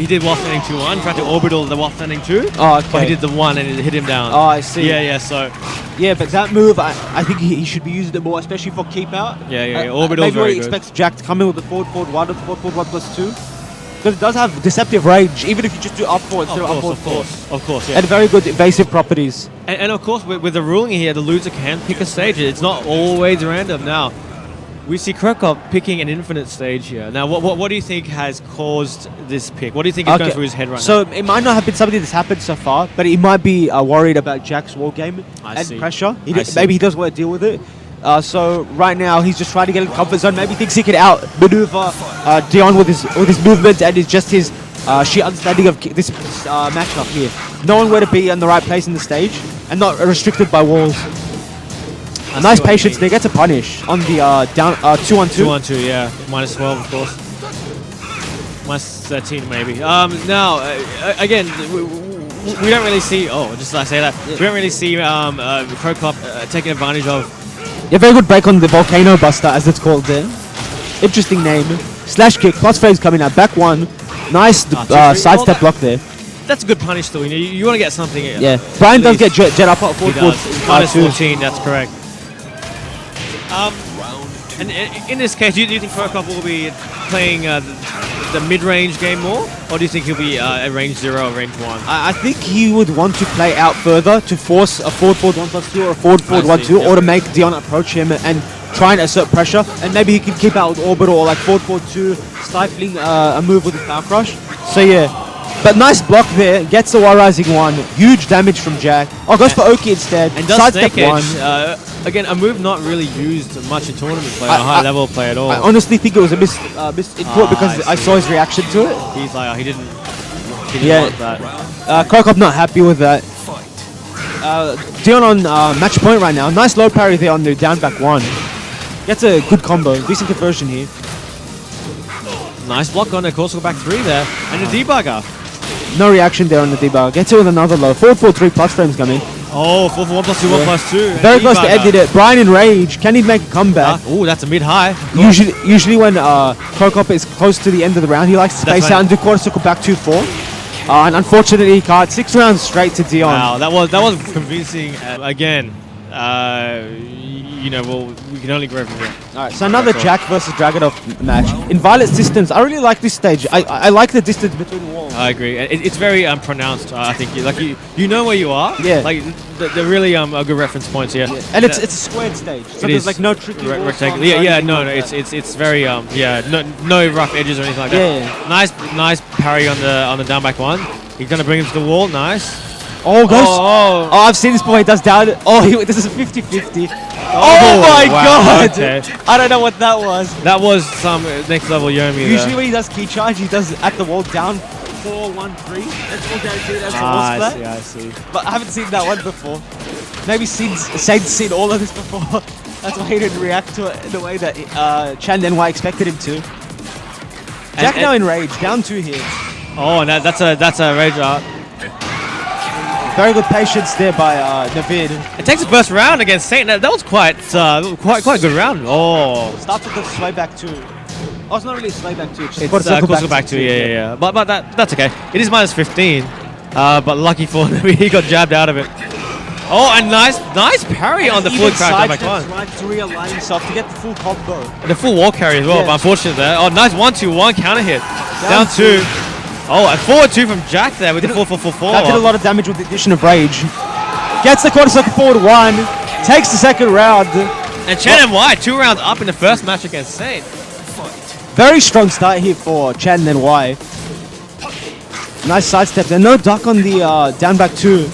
did while standing 2-1, tried to orbital the while standing 2.
Oh, okay.
But he did the 1 and it hit him down.
Oh, I see.
Yeah, so.
Yeah, but that move, I think he should be using it more, especially for keep out.
Yeah. Orbital
maybe
very
he
good.
expects Jack to come in with the forward 1 or the forward 1+2. Because it does have deceptive range, even if you just do up forward instead of up forward.
Of course, yeah.
And very good evasive properties.
And of course, with the ruling here, the loser can pick a stage. It's not always random. Now, we see Krokop picking an infinite stage here. Now, what do you think has caused this pick? What do you think is going through his head right now?
So, it might not have been something that's happened so far, but he might be worried about Jack's war game and pressure. Maybe he doesn't want to deal with it. So, right now, he's just trying to get in the comfort zone. Maybe thinks he can outmaneuver Dion with his movement and it's just his sheer understanding of this matchup here. Knowing where to be in the right place in the stage and not restricted by walls. Nice patience there, gets a punish on the down 2-1-2.
2-1-2, yeah. Minus 12, of course. Minus 13, maybe. Now, again, we don't really see. Oh, just I say that we don't really see Krokop taking advantage of.
Yeah, very good break on the Volcano Buster, as it's called there. Interesting name. Slash kick, plus phase coming out. Back 1. Nice sidestep block there.
That's a good punish, though. You want to get something.
Yeah. Brian does get jet up at forward.
Minus 14, that's correct. And in this case, do you think Krokop will be playing the mid-range game more, or do you think he'll be a range 0 or range 1?
I think he would want to play out further to force a forward 1+2 or a forward 1-2,
yep.
or to make Dion approach him and try and assert pressure, and maybe he can keep out with orbital or like forward 2, stifling a move with his power crush. So yeah. But nice block there, gets the Y Rising 1, huge damage from Jack. Oh, goes for Oki instead,
and does
sidestep
Snake
1.
Edge, again, a move not really used much in tournament play, or high level play at all.
I honestly think it was a missed input because I saw his reaction to it.
He's like, he didn't want that.
Krokop not happy with that. Dion on match point right now. Nice low parry there on the down back 1. Gets a good combo, decent conversion here.
Nice block on the course back 3 there, and the debugger.
No reaction there on the debug. Gets it with another low. 4-4-3 plus frames coming.
Oh, 4-4-1+2, 1+2.
Very close to ending it. Brian in rage. Can he make a comeback?
Oh, that's a mid-high.
Usually when Krokop is close to the end of the round, he likes to space out and do quarter circle back 2-4. And unfortunately, he can't. 6 rounds straight to Dion.
Wow, that was convincing. Again, you know, well, we can only grow from here.
Alright, so another Jack versus Dragunov match. In Violet's distance, I really like this stage. I like the distance between walls.
I agree. It's very pronounced. I think you know where you are.
Yeah.
Like they're really a good reference points here.
Yeah. And it's a squared stage, so there's like no tricky walls.
Rectangle. Yeah. No. It's very no rough edges or anything like that.
Yeah.
Nice parry on the down back 1. He's gonna bring him to the wall. Nice.
Oh, goes.
Oh.
I've seen this before. He does down. Oh, this is a 50-50. Oh my god!
Okay.
I don't know what that was.
That was some next level Yomi.
Usually when he does key charge, he does at the wall down 4-1-3. That's all guaranteed as the wall split.
I see.
But I haven't seen that one before. Maybe Saint's seen all of this before. That's why he didn't react to it in the way that Chan NY expected him to. Jack now in rage, down 2 here.
Oh, and that's a rage art.
Very good patience there by Navid.
It takes the first round against Saint. That was quite a good round. Oh,
starts with the sway back 2. Oh, it's not really a sway back 2. It's
circle back 2. Yeah. But that's okay. It is minus 15. But lucky for him, he got jabbed out of it. Oh, and nice parry on the full crouch back 1.
Right to realign himself to get the full combo.
And the full wall carry as well.
Yeah.
But unfortunate there. Oh, nice 1-2-1 counter hit. Down 2. Oh, and forward 2 from Jack there with the 4-4-4-4.
That did a lot of damage with the addition of rage. Gets the quarter circle forward 1. Takes the second round.
And Chan NY 2 rounds up in the first match against Saint.
Very strong start here for Chan NY. Nice sidestep there. No duck on the down back 2.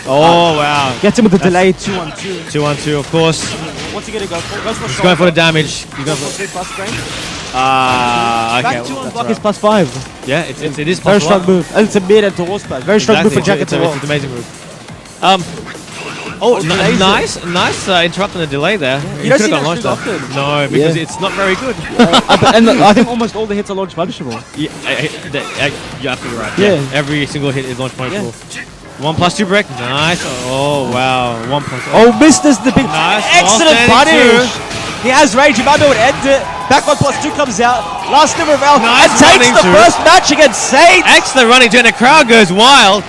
Oh, wow.
Gets him with the delay 2-1-2.
2-1-2, of course.
What's he going to go for?
He's going for the damage. He's going for
3 plus frame.
Okay.
Back 2 on block is +5.
Yeah, it is
very
+1.
strong move. And it's a mid and to wall splash. Very strong move for Jack
It's
at the wall.
an amazing move. Nice interrupting the delay there.
You don't see that too often.
No, because it's not very good.
And I think almost all the hits are launch punishable.
You're absolutely right.
Yeah.
Every single hit is launch punishable. 1+2 break. Nice. Oh, wow. 1+2.
Oh, misses the big.
Nice.
Excellent punish. He has rage. He might be able to end it. Back 1+2 comes out. Last number of L.
Nice
and takes the first match against Saint.
Excellent running to, and the crowd goes wild,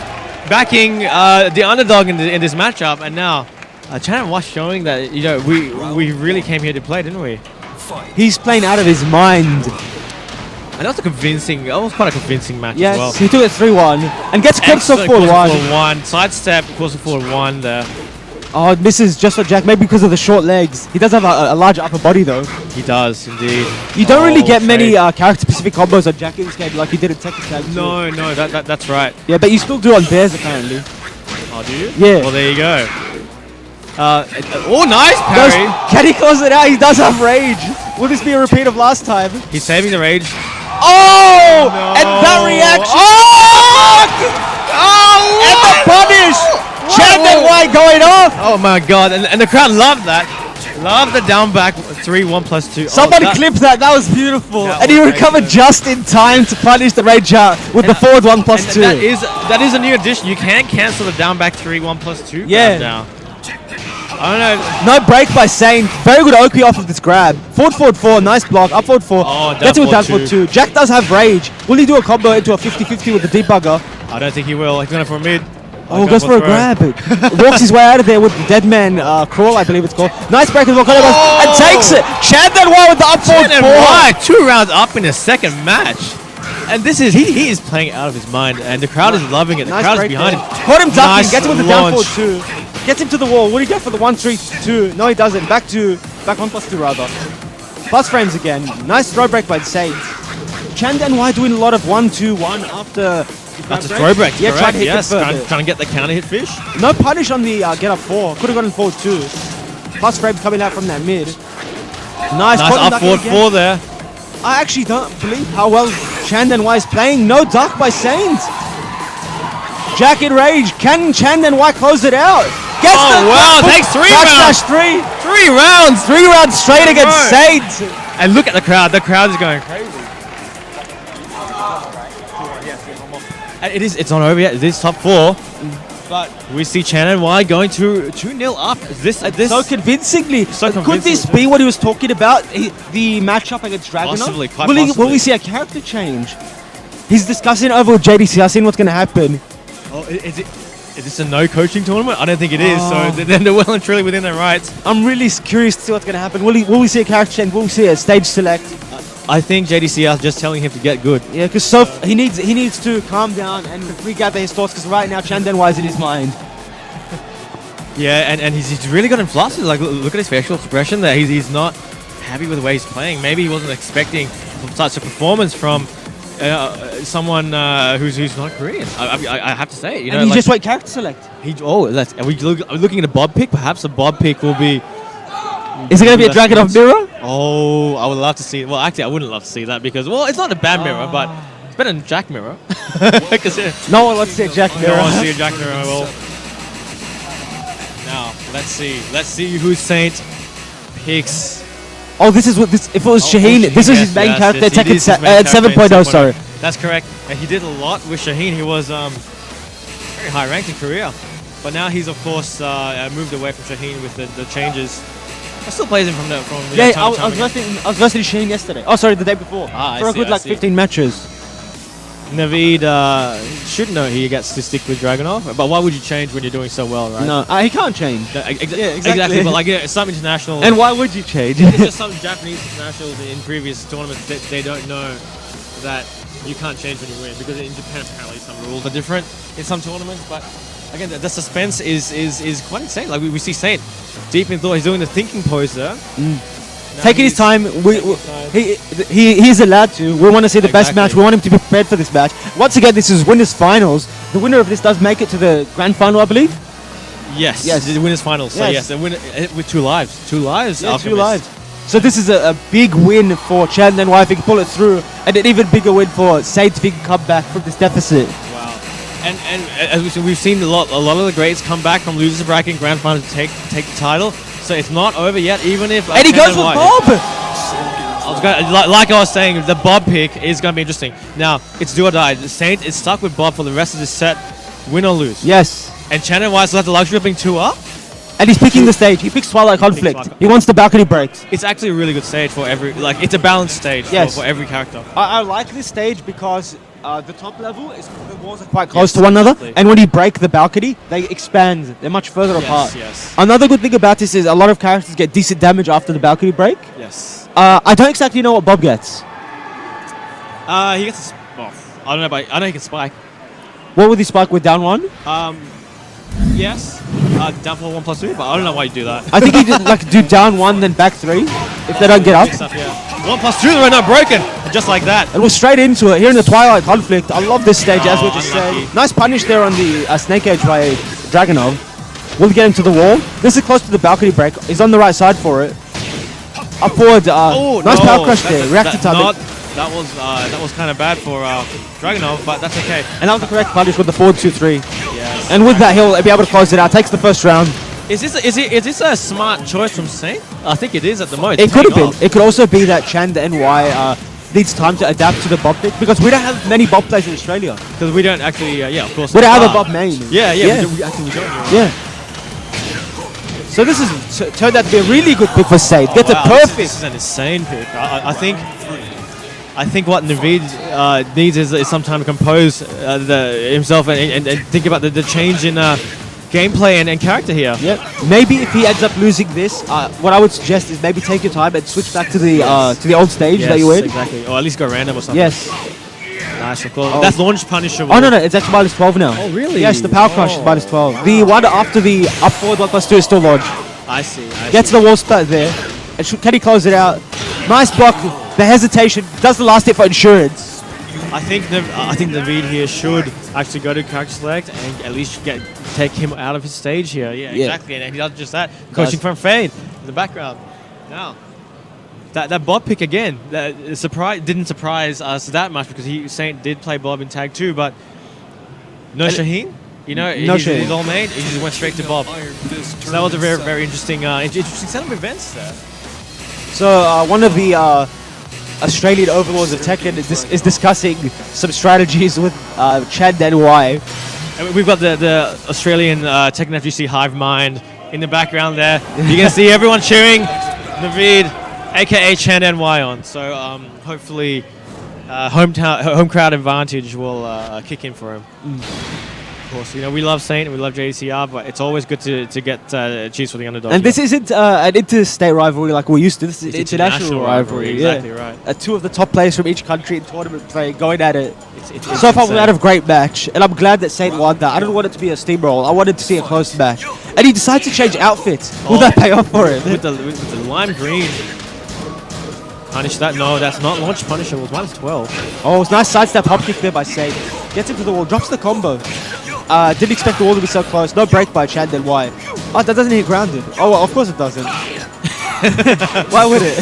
backing the underdog in this matchup. And now, Chan was showing that we really came here to play, didn't we?
He's playing out of his mind.
And that was quite a convincing match as well.
Yes, he took it 3-1 and gets quarter forward
1. Sidestep, quarter forward 1 there.
Oh, it misses just for Jack, maybe because of the short legs. He does have a large upper body though.
He does, indeed.
You don't really get many character-specific combos on Jack in this game like you did in TEKKEN.
No, that's right.
Yeah, but you still do on Bears apparently.
Oh, do you?
Yeah.
Well, there you go. Nice parry.
Can he close it out? He does have rage. Will this be a repeat of last time?
He's saving the rage.
Oh!
No.
And that reaction.
Oh!
And the punish! Chan NY going off!
Oh my god, and the crowd loved that. Loved the down back 3-1+2.
Somebody clipped that, that was beautiful. And he recovered just in time to punish the rage out with the forward 1+2.
That is a new addition. You can cancel the down back 3-1+2
yeah.
now. I don't know.
No break by Saint. Very good Oki off of this grab. Forward 4, nice block. Up forward 4.
Oh,
gets it with down forward 2. Jack does have rage. Will he do a combo into a 50-50 with the debugger?
I don't think he will. He's going for a mid.
Oh, goes for a grab. Walks his way out of there with the dead man crawl, I believe it's called. Nice break as well. And takes it. Chan NY with the up forward 4.
2 rounds up in the second match. And this is he is playing out of his mind, and the crowd is loving it. The
Nice
crowd is
break
behind
there.
him.
Caught him ducking.
Nice
Gets him with the down
launch.
forward 2. Gets him to the wall. What do you get for the 1-3-2? No, he doesn't. Back 1+2 rather. Plus frames again. Nice throw break by Saint. Chan doing a lot of 1-2-1 after
throw break.
Yeah, trying to hit
yes,
it further.
trying to get the counter hit fish.
No punish on the get up 4. Could have gotten forward 2. Plus frames coming out from that mid. Nice
Nice
caught him
up
ducking
forward
again.
4 there.
I actually don't believe how well Chandan is playing. No duck by Saint. Jacket Rage. Can Chandan close it out? Gets
Oh, wow, takes 3 rounds.
3.
3 rounds.
3 rounds straight against
Bro.
Saint.
And look at the crowd. The crowd is going crazy. And it's not over yet. It is top 4. But we see Shannon Y going to 2-0 up. This
So convincingly.
So
Could this
convincing.
be what he was talking about? The matchup against Dragunov?
Possibly, quite
Will
possibly.
we see a character change? He's discussing over with JDC. I've seen what's going to happen.
Oh, is this a no coaching tournament? I don't think it is.
Oh.
So then they're well and truly within their rights.
I'm really curious to see what's going to happen. Will we see a character change? Will we see a stage select?
I think JDC is just telling him to get good.
Yeah, because he needs to calm down and regather his thoughts. Because right now Chandan is in his mind.
Yeah, and he's really got him flustered. Like, look at his facial expression there. He's not happy with the way he's playing. Maybe he wasn't expecting such a performance from someone who's not Korean. I have to say, you know,
And he
like,
just went character select.
are we looking at a Bob pick? Perhaps a Bob pick will be.
Is it going to be a Dragunov mirror?
Oh, I would love to see it. Well, actually, I wouldn't love to see that because, well, it's not a bad mirror, but it's better than Jack mirror.
No one wants to see a Jack
I
mirror.
don't want to see a Jack mirror. Well, now let's see who Saint picks.
Oh, this is what this. If it was Shaheen, this was his main character.
Yes,
Tekken
it is his main
at
character in
7.0. Sorry.
That's correct. And he did a lot with Shaheen. He was very high ranked in Korea, but now he's of course moved away from Shaheen with the changes. I still plays him from
Yeah,
time
I was versing Shaheen yesterday. Oh, sorry, the day before.
I
For a
see,
good
I
like
see.
15 matches.
Naveed should know he gets to stick with Dragunov, but why would you change when you're doing so well, right?
No, he can't change.
No,
exactly.
exactly. But like some international,
And why would you change?
it's just some Japanese internationals in previous tournaments that they don't know that you can't change when you win, because in Japan apparently some rules are different in some tournaments. But again, the suspense is quite insane. Like we see Saint deep in thought. He's doing the thinking pose there.
Taking his time. He's allowed to. We want to see the best
Exactly.
match. We want him to be prepared for this match. Once again, this is winners finals. The winner of this does make it to the grand final, I believe.
Yes,
Yes.
the winners finals. So
Yes.
yes, the winner with 2 lives. 2 lives.
Yeah, 2
Alchemist.
lives. So this is a big win for Chan and Wai if he can pull it through, and an even bigger win for Saint if he can come back from this deficit.
Wow. And as we've seen a lot of the greats come back from losers bracket and grand final to take the title. So it's not over yet, even if.
And he goes with Bob!
Like I was saying, the Bob pick is going to be interesting. Now, it's do or die. Saint is stuck with Bob for the rest of this set, win or lose.
Yes.
And Shannon White still has the luxury of being 2 up.
And he's picking the stage. He picks Twilight Conflict.
Twilight.
He wants the balcony breaks.
It's actually a really good stage for every, like, it's a balanced stage
Yes.
for every character.
I like this stage because the top level, the walls are quite close
Yes,
to one another.
exactly.
And when you break the balcony, they expand. They're much further apart.
Yes.
Another good thing about this is a lot of characters get decent damage after the balcony break.
Yes.
I don't exactly know what Bob gets.
He gets I don't know, but I know he can spike.
What would he spike with down 1?
Yes. Down for 1+2, but I don't know why you do that.
I think he did like do down 1 then back 3 if they don't get up.
Mix up, yeah. 1+2, they're not broken. Just like that.
And we're straight into it here in the Twilight Conflict. I love this stage, as we
Oh,
just
unlucky.
said. Nice punish there on the Snake Edge by Dragunov. Will he get him to the wall? This is close to the balcony break. He's on the right side for it. Up forward. Nice power crush there. Reactor target.
That was kind of bad for Dragunov, but that's okay.
And that was the correct punish with the forward 2-3.
Yes.
And with that, he'll be able to close it out. Takes the first round.
Is this a smart choice from Saint? I think it is at the moment.
It
It's
could have
paying
been.
off.
It could also be that Chan the NY needs time to adapt to the Bob pick because we don't have many Bob players in Australia.
Because we don't actually, yeah, of course.
We don't have a
Ah.
Bob main.
Yeah.
Yeah.
We don't.
Yeah. So this is turned out to be a really good pick for Saint. Gets
Wow,
it perfect.
This is an insane pick. I think what Naveed needs is some time to compose himself and think about the change in gameplay and character here.
Yep. Maybe if he ends up losing this, what I would suggest is maybe take your time and switch back to the old stage that you were in.
Exactly. Or at least go random or something.
Yes.
Nice, of course. That's launch Punisher.
Oh, no, it's actually minus 12 now.
Oh, really?
Yes, the power crush is minus 12. The one after the up forward 1+2 is still launch.
I see.
Gets the wall split there. And can he close it out? Nice block. The hesitation does the last hit for insurance.
I think Naveed here should actually go to character select and at least take him out of his stage here. Yeah, exactly. And he does just that. Coaching from Fade in the background. Now, that Bob pick again, didn't surprise us that much because Saint did play Bob in tag 2, but no Shaheen. You know,
no
he's all made. He just went straight to Bob. So that was a very, very interesting set of events there.
So one of the Australian overlords of Tekken is discussing some strategies with Chad NY.
And we've got the Australian Tekken FGC hive mind in the background there. You can see everyone cheering Naveed, aka Chad NY on. So hopefully home crowd advantage will kick in for him. Of course, you know, we love Saint and we love JDCR, but it's always good to get cheers for the underdog.
And this isn't an interstate rivalry like we're used to. This is an international rivalry.
Exactly right.
Two of the top players from each country in tournament play going at it.
It's
so far, we had a great match, and I'm glad that Saint won that. I don't want it to be a steamroll. I wanted to see a close match. And he decided to change outfits. Will that pay off for him?
With the lime green. Punish that. No, that's not launch Punisher. It was minus 12.
Oh, it's nice sidestep hop kick there by Saint. Gets into the wall, drops the combo. Didn't expect the wall to be so close. No break by Chad then why? Oh, that doesn't hit grounded. Oh, well, of course it doesn't. Why would it?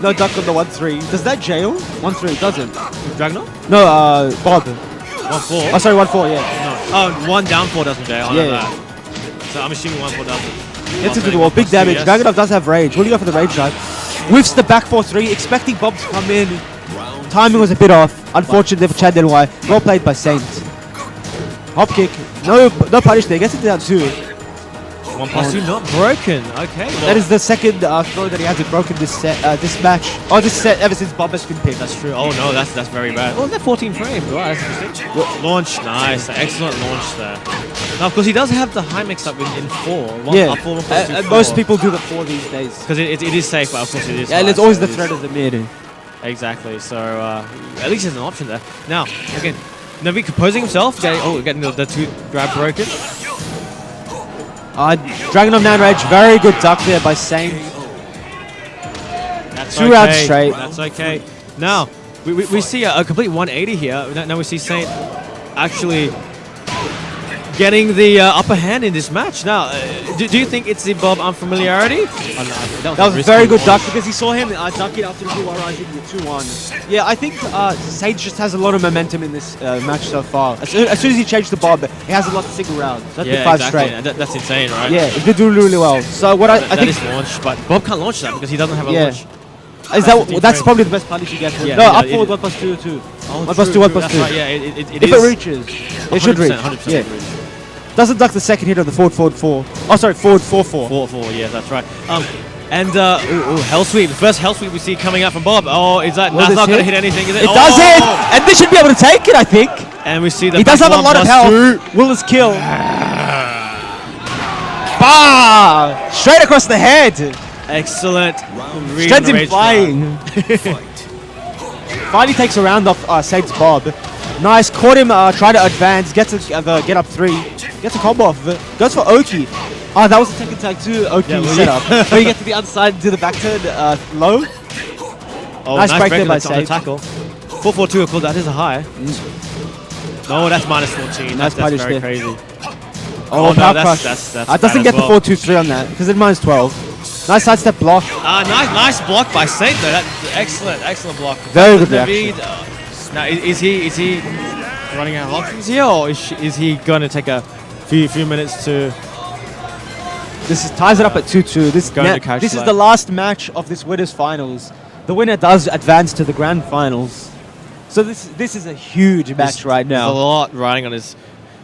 No duck on the 1-3. Does that jail? 1-3, it doesn't.
Dragno?
No, Bob.
1-4?
Oh, sorry, 1-4, yeah.
No. Oh, 1 down 4 doesn't jail. I know
Yeah.
that. So I'm assuming 1-4 doesn't.
Gets into the wall, big damage. Dragunov does have rage. What do you go for the rage drive? Whiffs the back 4-3, expecting Bob to come in. Timing was a bit off. Unfortunately for Chad Denwai. Well played by Saint. Hop kick. No punish there. Gets it down 2.
1+2 not broken. Okay. Well,
that is the second throw that he hasn't broken this match. Oh, this set ever since Bob has been picked.
That's true. Oh no, that's very bad. Oh, that 14 frame. Wow, that's interesting. Launch, nice, excellent launch there. Now, of course, he does have the high mix up in 4.
Yeah.
Up 4, 1+2, 4.
Most people do the 4 these days
because it is safe, but of course it is.
Yeah, and it's always the threat of the mid.
Exactly. So at least there's an option there. Now, again, Naveed composing himself. Getting the 2 grab broken.
Dragon of 9 Rage, very good duck there by Saint.
That's
2 rounds straight.
That's okay. Now, we see a complete 180 here. Now we see Saint actually getting the upper hand in this match. Now, do you think it's the Bob unfamiliarity? Oh, no,
that was a very good duck because he saw him duck it after the 2 rising the 2-1. Yeah, I think Sage just has a lot of momentum in this match so far. As soon as he changed the Bob, he has a lot of single rounds. That's been 5 straight.
Yeah, that's insane, right?
Yeah, he did do really well. So what I think
is launch, but Bob can't launch that because he doesn't have a launch.
That's probably the best punish you get.
Yeah,
no, up forward 1+2 2. 1+2 1+2.
Right, yeah, it
if
is.
it reaches, it should reach.
100%
yeah.
reach.
Doesn't duck the second hit of the forward 4. Oh, sorry, forward 4-4.
4-4, yeah, that's right. And Hell Sweep. The first Hell Sweep we see coming out from Bob. Oh, is that's not going to hit anything, is it?
It does hit! And this should be able to take it, I think.
And we see the
he does have a lot of health. Will is kill. Bah! Straight across the head.
Excellent.
Straight him flying. Finally takes a round off Saint's Bob. Nice, caught him trying to advance, gets the get up 3, gets a combo off of it, goes for Oki. Oh, that was a Tekken Tag 2 Oki setup. Where you get to the outside to the back turn low.
Oh, nice break there by Saint. Tackle. 4-4-2, of course, that is a high. No, that's minus 14. That's very crazy.
Oh,
no,
that's doesn't get the 4-2-3 on that, because it's minus 12. Nice sidestep block.
Nice block by Saint though. That's excellent block.
Very good reaction.
Now, is he running out of options here, or is he going to take a few minutes to?
This ties it up at 2-2. This is the last match of this winners finals. The winner does advance to the grand finals. So this is a huge match right now.
There's a lot riding on his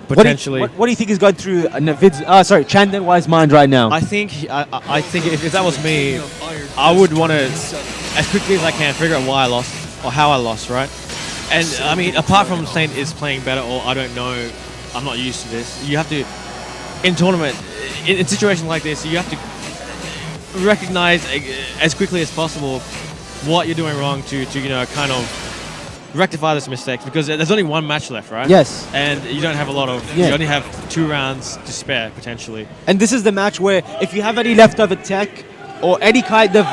potentially.
What do you think is going through Chan Denwai's mind right now?
I think if that was me, I would want to, as quickly as I can, figure out why I lost or how I lost, right? And I mean, apart from Saint is playing better, or I don't know, I'm not used to this. You have to, in tournament, in situations like this, you have to recognize as quickly as possible what you're doing wrong to kind of rectify those mistakes because there's only one match left, right?
Yes.
And you don't have a lot of.
Yeah.
You only have 2 rounds to spare potentially.
And this is the match where if you have any leftover tech or any kind of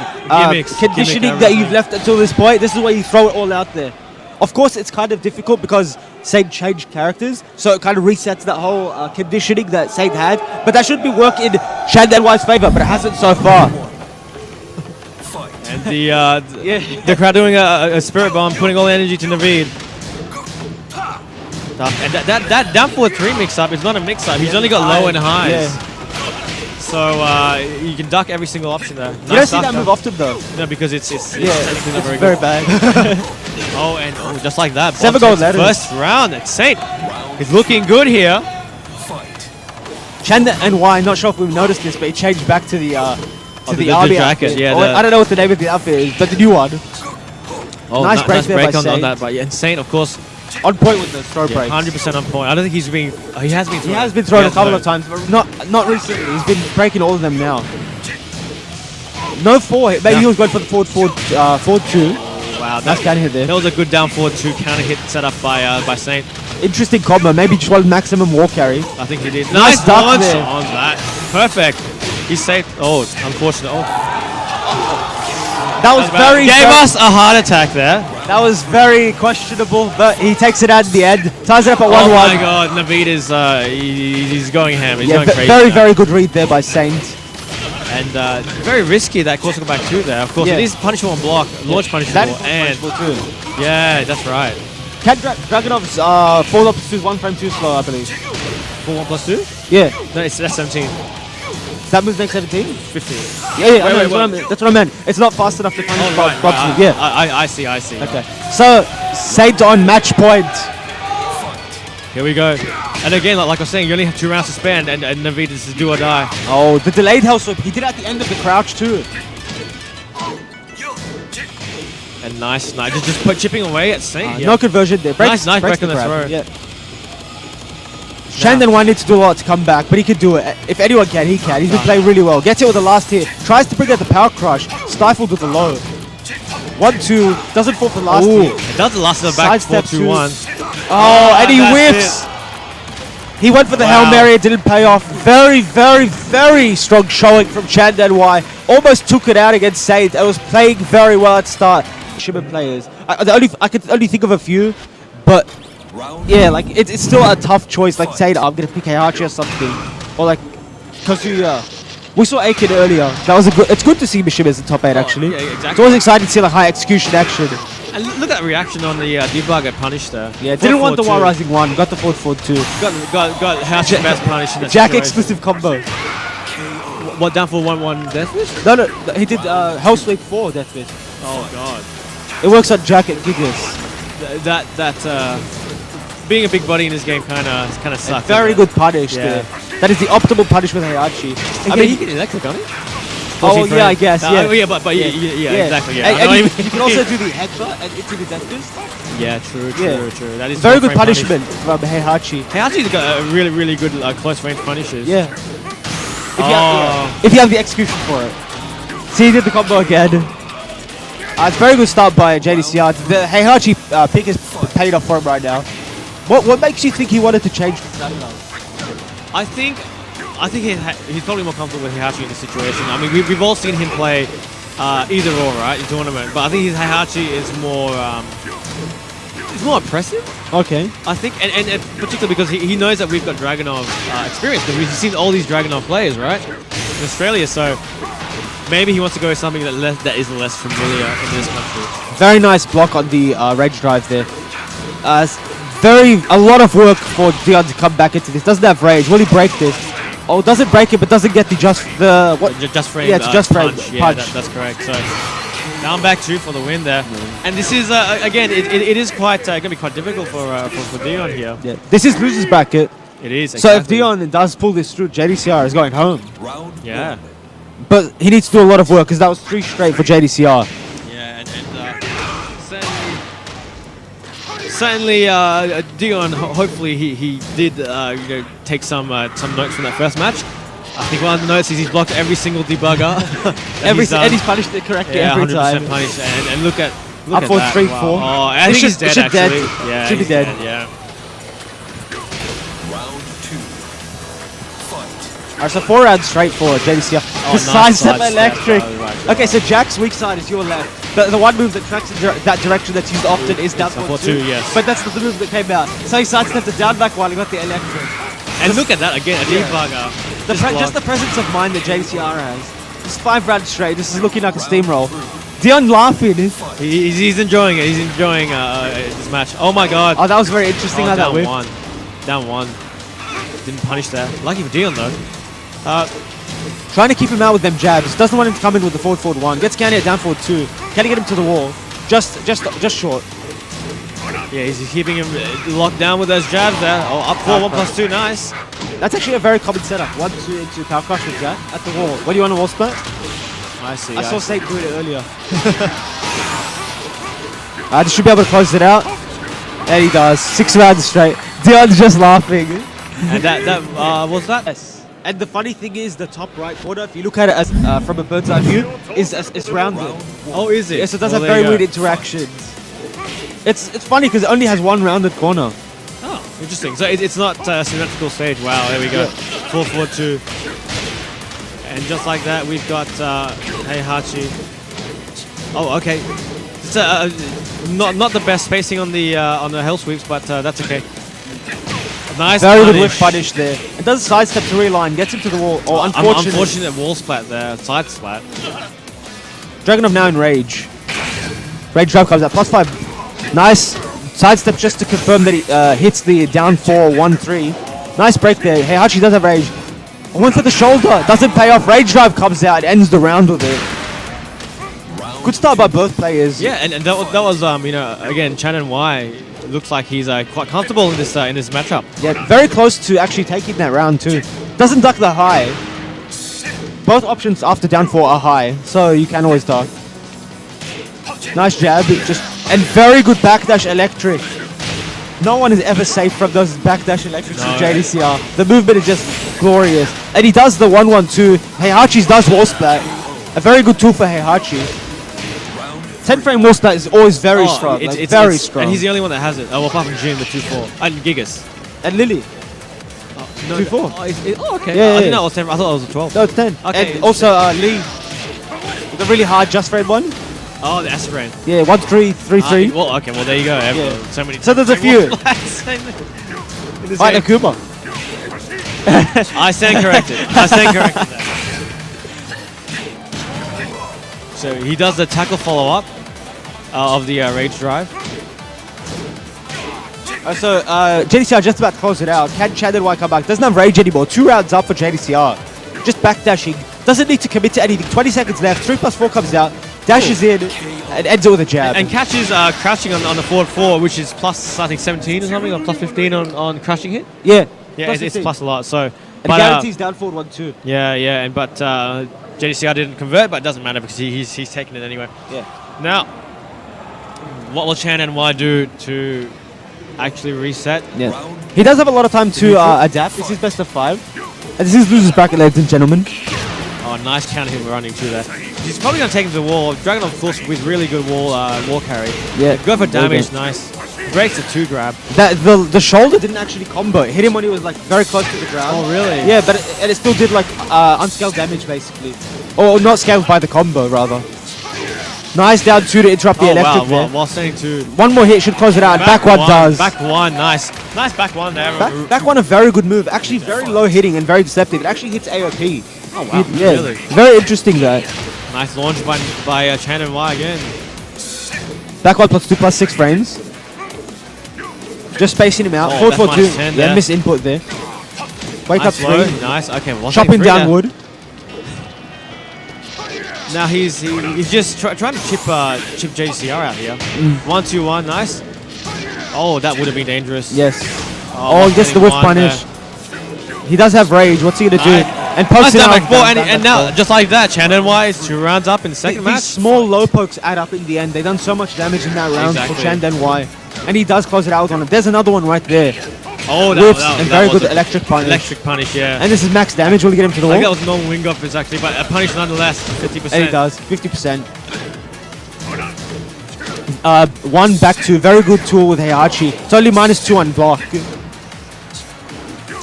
conditioning that you've left until this point, this is where you throw it all out there. Of course, it's kind of difficult because Saint changed characters, so it kind of resets that whole conditioning that Saint had. But that should be work in ShandNY's favor, but it hasn't so far.
And the crowd doing a spirit bomb, putting all the energy to Naveed. And that down forward 3 mix-up is not a mix-up. He's only got low and highs.
Yeah.
So you can duck every single option there.
You don't see that move often though.
No, because it's
it's
very
very
good.
bad.
Oh, and just like that.
7 gold letters.
First round at Saint. He's looking good here.
ShandNY, not sure if we've noticed this, but he changed back to the
the
army
jacket,
outfit.
yeah,
Or I don't know what the name of the outfit is, but the new one.
Oh,
Nice break there by
on
Saint.
that. But yeah, and Saint, of course,
On point with the throw breaks.
100% on point. I don't think he's being. He has been.
He has been thrown a couple of times, but not recently. He's been breaking all of them now. No 4 hit. Maybe he was going for the forward 2.
Wow,
That's kind of hit there.
That was a good down forward 2 counter hit set up by Saint.
Interesting combo. Maybe just one maximum war carry.
I think he did.
Nice
Nice
duck
dodge
there.
on that. Perfect. He saved. Oh, it's unfortunate. Oh,
That was very
gave us a heart attack there.
That was very questionable, but he takes it out in the end. Ties it up at 1-1.
Oh my God, Naveed is he's going ham. He's going crazy.
Very,
now.
very good read there by Saint.
And very risky that course to go back 2 there. Of course,
Yeah.
it is punishable on block, launch punishable,
That is
and
punishable too.
yeah, that's right.
Can Dragunov's 4 up to 1 frame too slow, I believe.
For 1+2?
Yeah.
No, that's 17.
That moves next 17?
15.
Yeah,
Wait,
that's what I meant. It's not fast enough to punish
Oh, right,
properly.
right.
Yeah.
I see.
Okay. So, Saint on match point.
Here we go. And again, like I was saying, you only have 2 rounds to spend, and Naveed is do or die.
Oh, the delayed hell sweep. He did it at the end of the crouch too.
And nice. Just put chipping away at Saint. Yeah.
No conversion there.
Nice break
breaks
on the
grab.
throw.
Yeah. ShandNY needs to do a lot to come back, but he can do it. If anyone can, he can. He's been playing really well. Gets it with the last hit. Tries to bring out the power crush. Stifled with the low. 1-2. Doesn't fall for the last hit.
It does the last of the back
Sidestep
4-2-1.
Oh, and he
that's
whiffs. He went for the Hail
Wow.
Mary. It didn't pay off. Very, very, very strong showing from ShandNY. Almost took it out against Saint. It was playing very well at start. Shimmer players. I could only think of a few, but yeah, like it's still a tough choice. Like saying I'm gonna pick Heihachi or something, or like Kazuya. We saw Aiken earlier. That was a good. It's good to see Mishima as the top 8 actually.
Yeah, exactly.
It's always exciting to see like high execution action.
And look at that reaction on the debug get punished there.
Yeah, didn't want the
4-4-2.
Wild Rising 1. Got the 4-4-2.
Got House best punish in that
Jack
situation.
exclusive combo.
What, down for 1-1 death wish?
No, he did Hell Sweep 4 Death Fist.
Oh God.
It works on Jack and Gigas.
Being a big body in this game kind of sucks.
Very good punish
Yeah.
there. That is the optimal punish with Heihachi.
I mean, he can electric, can't he?
Oh yeah, I guess. Yeah.
Oh, yeah, but yeah, exactly. Yeah.
And
I know
you
what you
can
mean.
also do the headbutt and into the Death Fist.
Yeah, true. That is
Very good
close range
punishment from Heihachi.
He actually got a really good close range punishes.
Yeah.
Oh.
If you have the execution for it. See, he did the combo again. It's a very good start by JDCR. The Heihachi pick is paid off for him right now. What makes you think he wanted to change to Saturday?
I think he's probably more comfortable with Heihachi in this situation. I mean, we've all seen him play either or, right, in tournament. But I think his Heihachi is more impressive.
Okay.
I think, and particularly because he knows that we've got Dragunov experience, because he's seen all these Dragunov players, right, in Australia. So maybe he wants to go with something that is less familiar in this country.
Very nice block on the rage drive there. A lot of work for Dion to come back into this. Doesn't have rage. Will he break this? Oh, doesn't break it, but doesn't get the just frame. Yeah, it's just frame
punch.
punch.
Yeah, that's correct. So down back 2 for the win there. And this is again, it is quite going to be quite difficult for Dion here.
Yeah. This is losers bracket.
It is.
So if
Exactly.
Dion does pull this through, JDCR is going home.
Yeah.
But he needs to do a lot of work because that was 3 straight for JDCR.
Yeah, and certainly Dion. Hopefully he did take some notes from that first match. I think one of the notes is he's blocked every single debugger.
And he's punished it correctly every time.
100% punished. And look at Look
Up for
at that.
3-4.
Oh, I think he's dead,
should dead.
actually. Yeah,
Should be
he's
dead.
Yeah.
Round 2. Fight.
Alright, so 4 rounds straight for JDCR.
Oh,
The
nice
sidestep
sidestep.
electric.
Oh, right.
Okay, so Jack's weak side is your left. The one move that tracks in that direction that's used often is down
It's a
4-2.
4-2, yes.
But that's the move that came out. So he sidestepped the down back while he got the electric.
And look at that again, a debugger.
Just the presence of mind that JDCR has. It's 5 rounds straight. This is looking like a steamroll. Dion laughing.
He's enjoying it. He's enjoying this match. Oh my god.
Oh, that was very interesting how that
down
whipped.
one. Down one. Didn't punish that. Lucky for Dion though.
Trying to keep him out with them jabs. Doesn't want him to come in with the forward 1. Gets Candy at down forward 2. Can he get him to the wall? Just short.
Yeah, he's keeping him locked down with those jabs there. Oh, up 4, 1+2, nice.
That's actually a very common setup. 1-2 into power crush with Jack at the wall. What do you want a wall split?
I see.
I saw Sate do it earlier. I should be able to close it out. And he does. 6 rounds straight. Dion's just laughing.
And that was that?
Yes. And the funny thing is, the top right corner, if you look at it as from a bird's eye view, is rounded.
Oh, is it?
Yeah, so it does
Well,
have
there
very
you
weird
go.
interactions. It's funny because it only has one rounded corner.
Oh, interesting. So it's not a symmetrical stage. Wow, there we go. 4-4-2. And just like that, we've got Heihachi. Oh, okay. It's not the best spacing on the hell sweeps, but that's okay. Nice.
Very good
punish.
whip punish there. It does a sidestep to reline, gets him to the wall. Oh, unfortunate.
Unfortunate wall splat there, side splat.
Dragunov now in rage. Rage drive comes out, +5. Nice. Sidestep just to confirm that he hits the down 4, 1-3. Nice break there. Heihachi does have rage. One for the shoulder. Doesn't pay off. Rage drive comes out. Ends the round with it. Good start by both players.
Yeah, and that was you know, again, Shannon Y looks like he's quite comfortable in this matchup.
Yeah, very close to actually taking that round too. Doesn't duck the high. Both options after down 4 are high, so you can always duck. Nice jab, and very good backdash electric. No one is ever safe from those backdash electrics from JDCR. The movement is just glorious. And he does the 1-1-2. Heihachi's does wall splat. A very good tool for Heihachi. 10 frame wall splat is always very strong. Very strong.
And he's the only one that has it. Oh, well, apart from Jin, the 2-4. And Gigas.
And Lily.
No,
2-4.
Oh, okay.
Yeah,
I
yeah.
didn't know it was 10. I thought it was a 12.
No, it's 10.
Okay,
And also Lee. The really hard just frame one.
Oh, the Aspirin.
Yeah, 1-3, 3-3.
Well, okay, well, there you go.
Yeah.
So many.
So there's a few. Alright, Akuma.
I stand corrected. I stand corrected. So he does the tackle follow-up of the rage drive.
So JDCR just about to close it out. Can Chandler Y come back? Doesn't have rage anymore. 2 rounds up for JDCR. Just backdashing. Doesn't need to commit to anything. 20 seconds left. 3+4 comes out. Dashes in and ends it with a jab.
And catches crouching on the forward 4, which is plus, I think, 17 or something, or plus 15 on crouching hit.
Yeah.
Yeah, it's plus a lot. So,
And
but,
guarantees down forward 1-2.
yeah, but JDCR didn't convert, but it doesn't matter because he's taking it anyway.
Yeah.
Now, what will Chan and Y do to actually reset?
Yeah. He does have a lot of time to adapt. This is best of 5. And this is loser's bracket, ladies and gentlemen.
Oh, nice counter him running through that. He's probably going to take him to the wall. Dragon, of course, with really good wall carry.
Yeah.
Go for damage,
Okay.
nice. Breaks the 2 grab.
The shoulder didn't actually combo. It hit him when he was like very close to the ground.
Oh, really?
Yeah, but it still did like unscaled damage basically. Or not scaled by the combo rather. Nice down 2 to interrupt the electric there.
While staying 2.
One more hit should close it out. And back one does.
Back 1, nice. Nice back 1 there.
Back one, a very good move. Actually, very low hitting and very deceptive. It actually hits AOP.
Oh, wow.
Yeah,
Really?
very interesting that.
Nice launch by Chan and Y again.
Back one +2/+6 frames. Just spacing him out.
Oh,
4-4-2.
that's minus 10
Yeah,
there.
miss input there. Wake
Nice
up
low.
3.
Nice. Okay, well,
Chopping
staying 3
down
there.
wood.
Now he's just trying to chip JCR out here. 1-2-1, nice. Oh, that would have been dangerous.
Yes.
Oh,
Oh, gets the whiff
1
punish.
there.
He does have rage. What's he gonna do?
Nice.
And post
Nice
it
down
out.
back 4, and
Down
now,
back 4.
just like that, Chan and Y is 2 rounds up in the second
These
match.
small low pokes add up in the end. They've done so much damage in that round
Exactly.
for Chan Den Y. And he does close it out on him. There's another one right there.
Oh,
Whiffs and very good electric punish.
Electric punish, yeah.
And this is max damage. Will he get him to the
I
wall?
think that was normal wing up is actually, but a punish nonetheless, 50%.
And he does. 50%. 1 back 2. Very good tool with Heihachi. It's only -2 on block.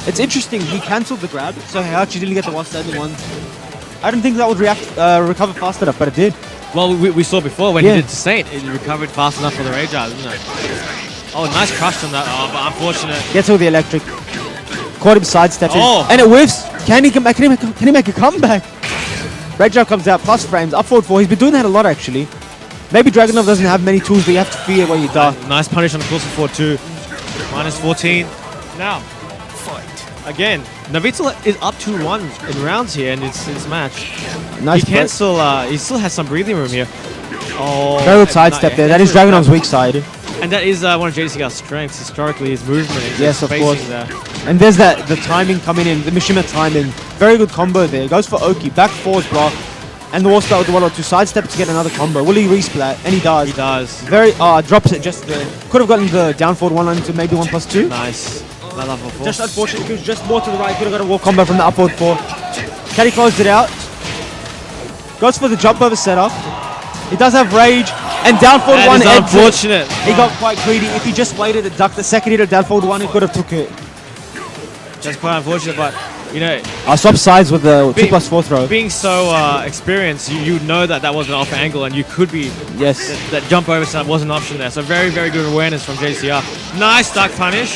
It's interesting. He cancelled the grab, so Heihachi didn't get the one standing one. I don't think that would recover fast enough, but it did.
Well, we saw before when
Yeah.
he did the Saint, it recovered fast enough for the rage out, didn't it? Oh, nice crush on that. Oh, but unfortunate.
Gets with the electric. Caught him sidestepping.
Oh.
And it whiffs. Can he come back? Can he make a comeback? Rage Drive comes out, plus frames, up forward 4. He's been doing that a lot, actually. Maybe Dragunov doesn't have many tools, but you have to fear when you die.
Nice punish on the course of 4-2. -14. Now,
Fight.
again, Navitzel is up 2-1 in rounds here in this match.
Nice
He can
break.
still, he still has some breathing room here. Oh,
Very good sidestep there. That is Dragunov's weak side.
And that is one of JDC's strengths historically, his movement. His
Yes, of
spacing
course.
there.
And there's the timing coming in, the Mishima timing. Very good combo there. Goes for Oki, back forwards block. And the wall start with the 1-2 sidestep to get another combo. Will he resplat? And he does.
He does.
Very, drops it just there. Could have gotten the down forward 1 into maybe 1+2.
Nice. That level 4.
Just unfortunate, he was just more to the right. Could have got a wall combo from the upward 4. Caddy closed it out. Goes for the jump over setup. He does have rage. And down forward
That
1
is
exit.
unfortunate.
He got quite greedy. If he just waited and ducked the second hit of down forward 1, he could have took it.
That's quite unfortunate, but you know,
I swap sides with the
Being-
2+4 throw.
being so experienced, you know that was an off angle, and you could be
Yes.
that jump over setup was an option there. So very good awareness from JCR. Nice duck punish.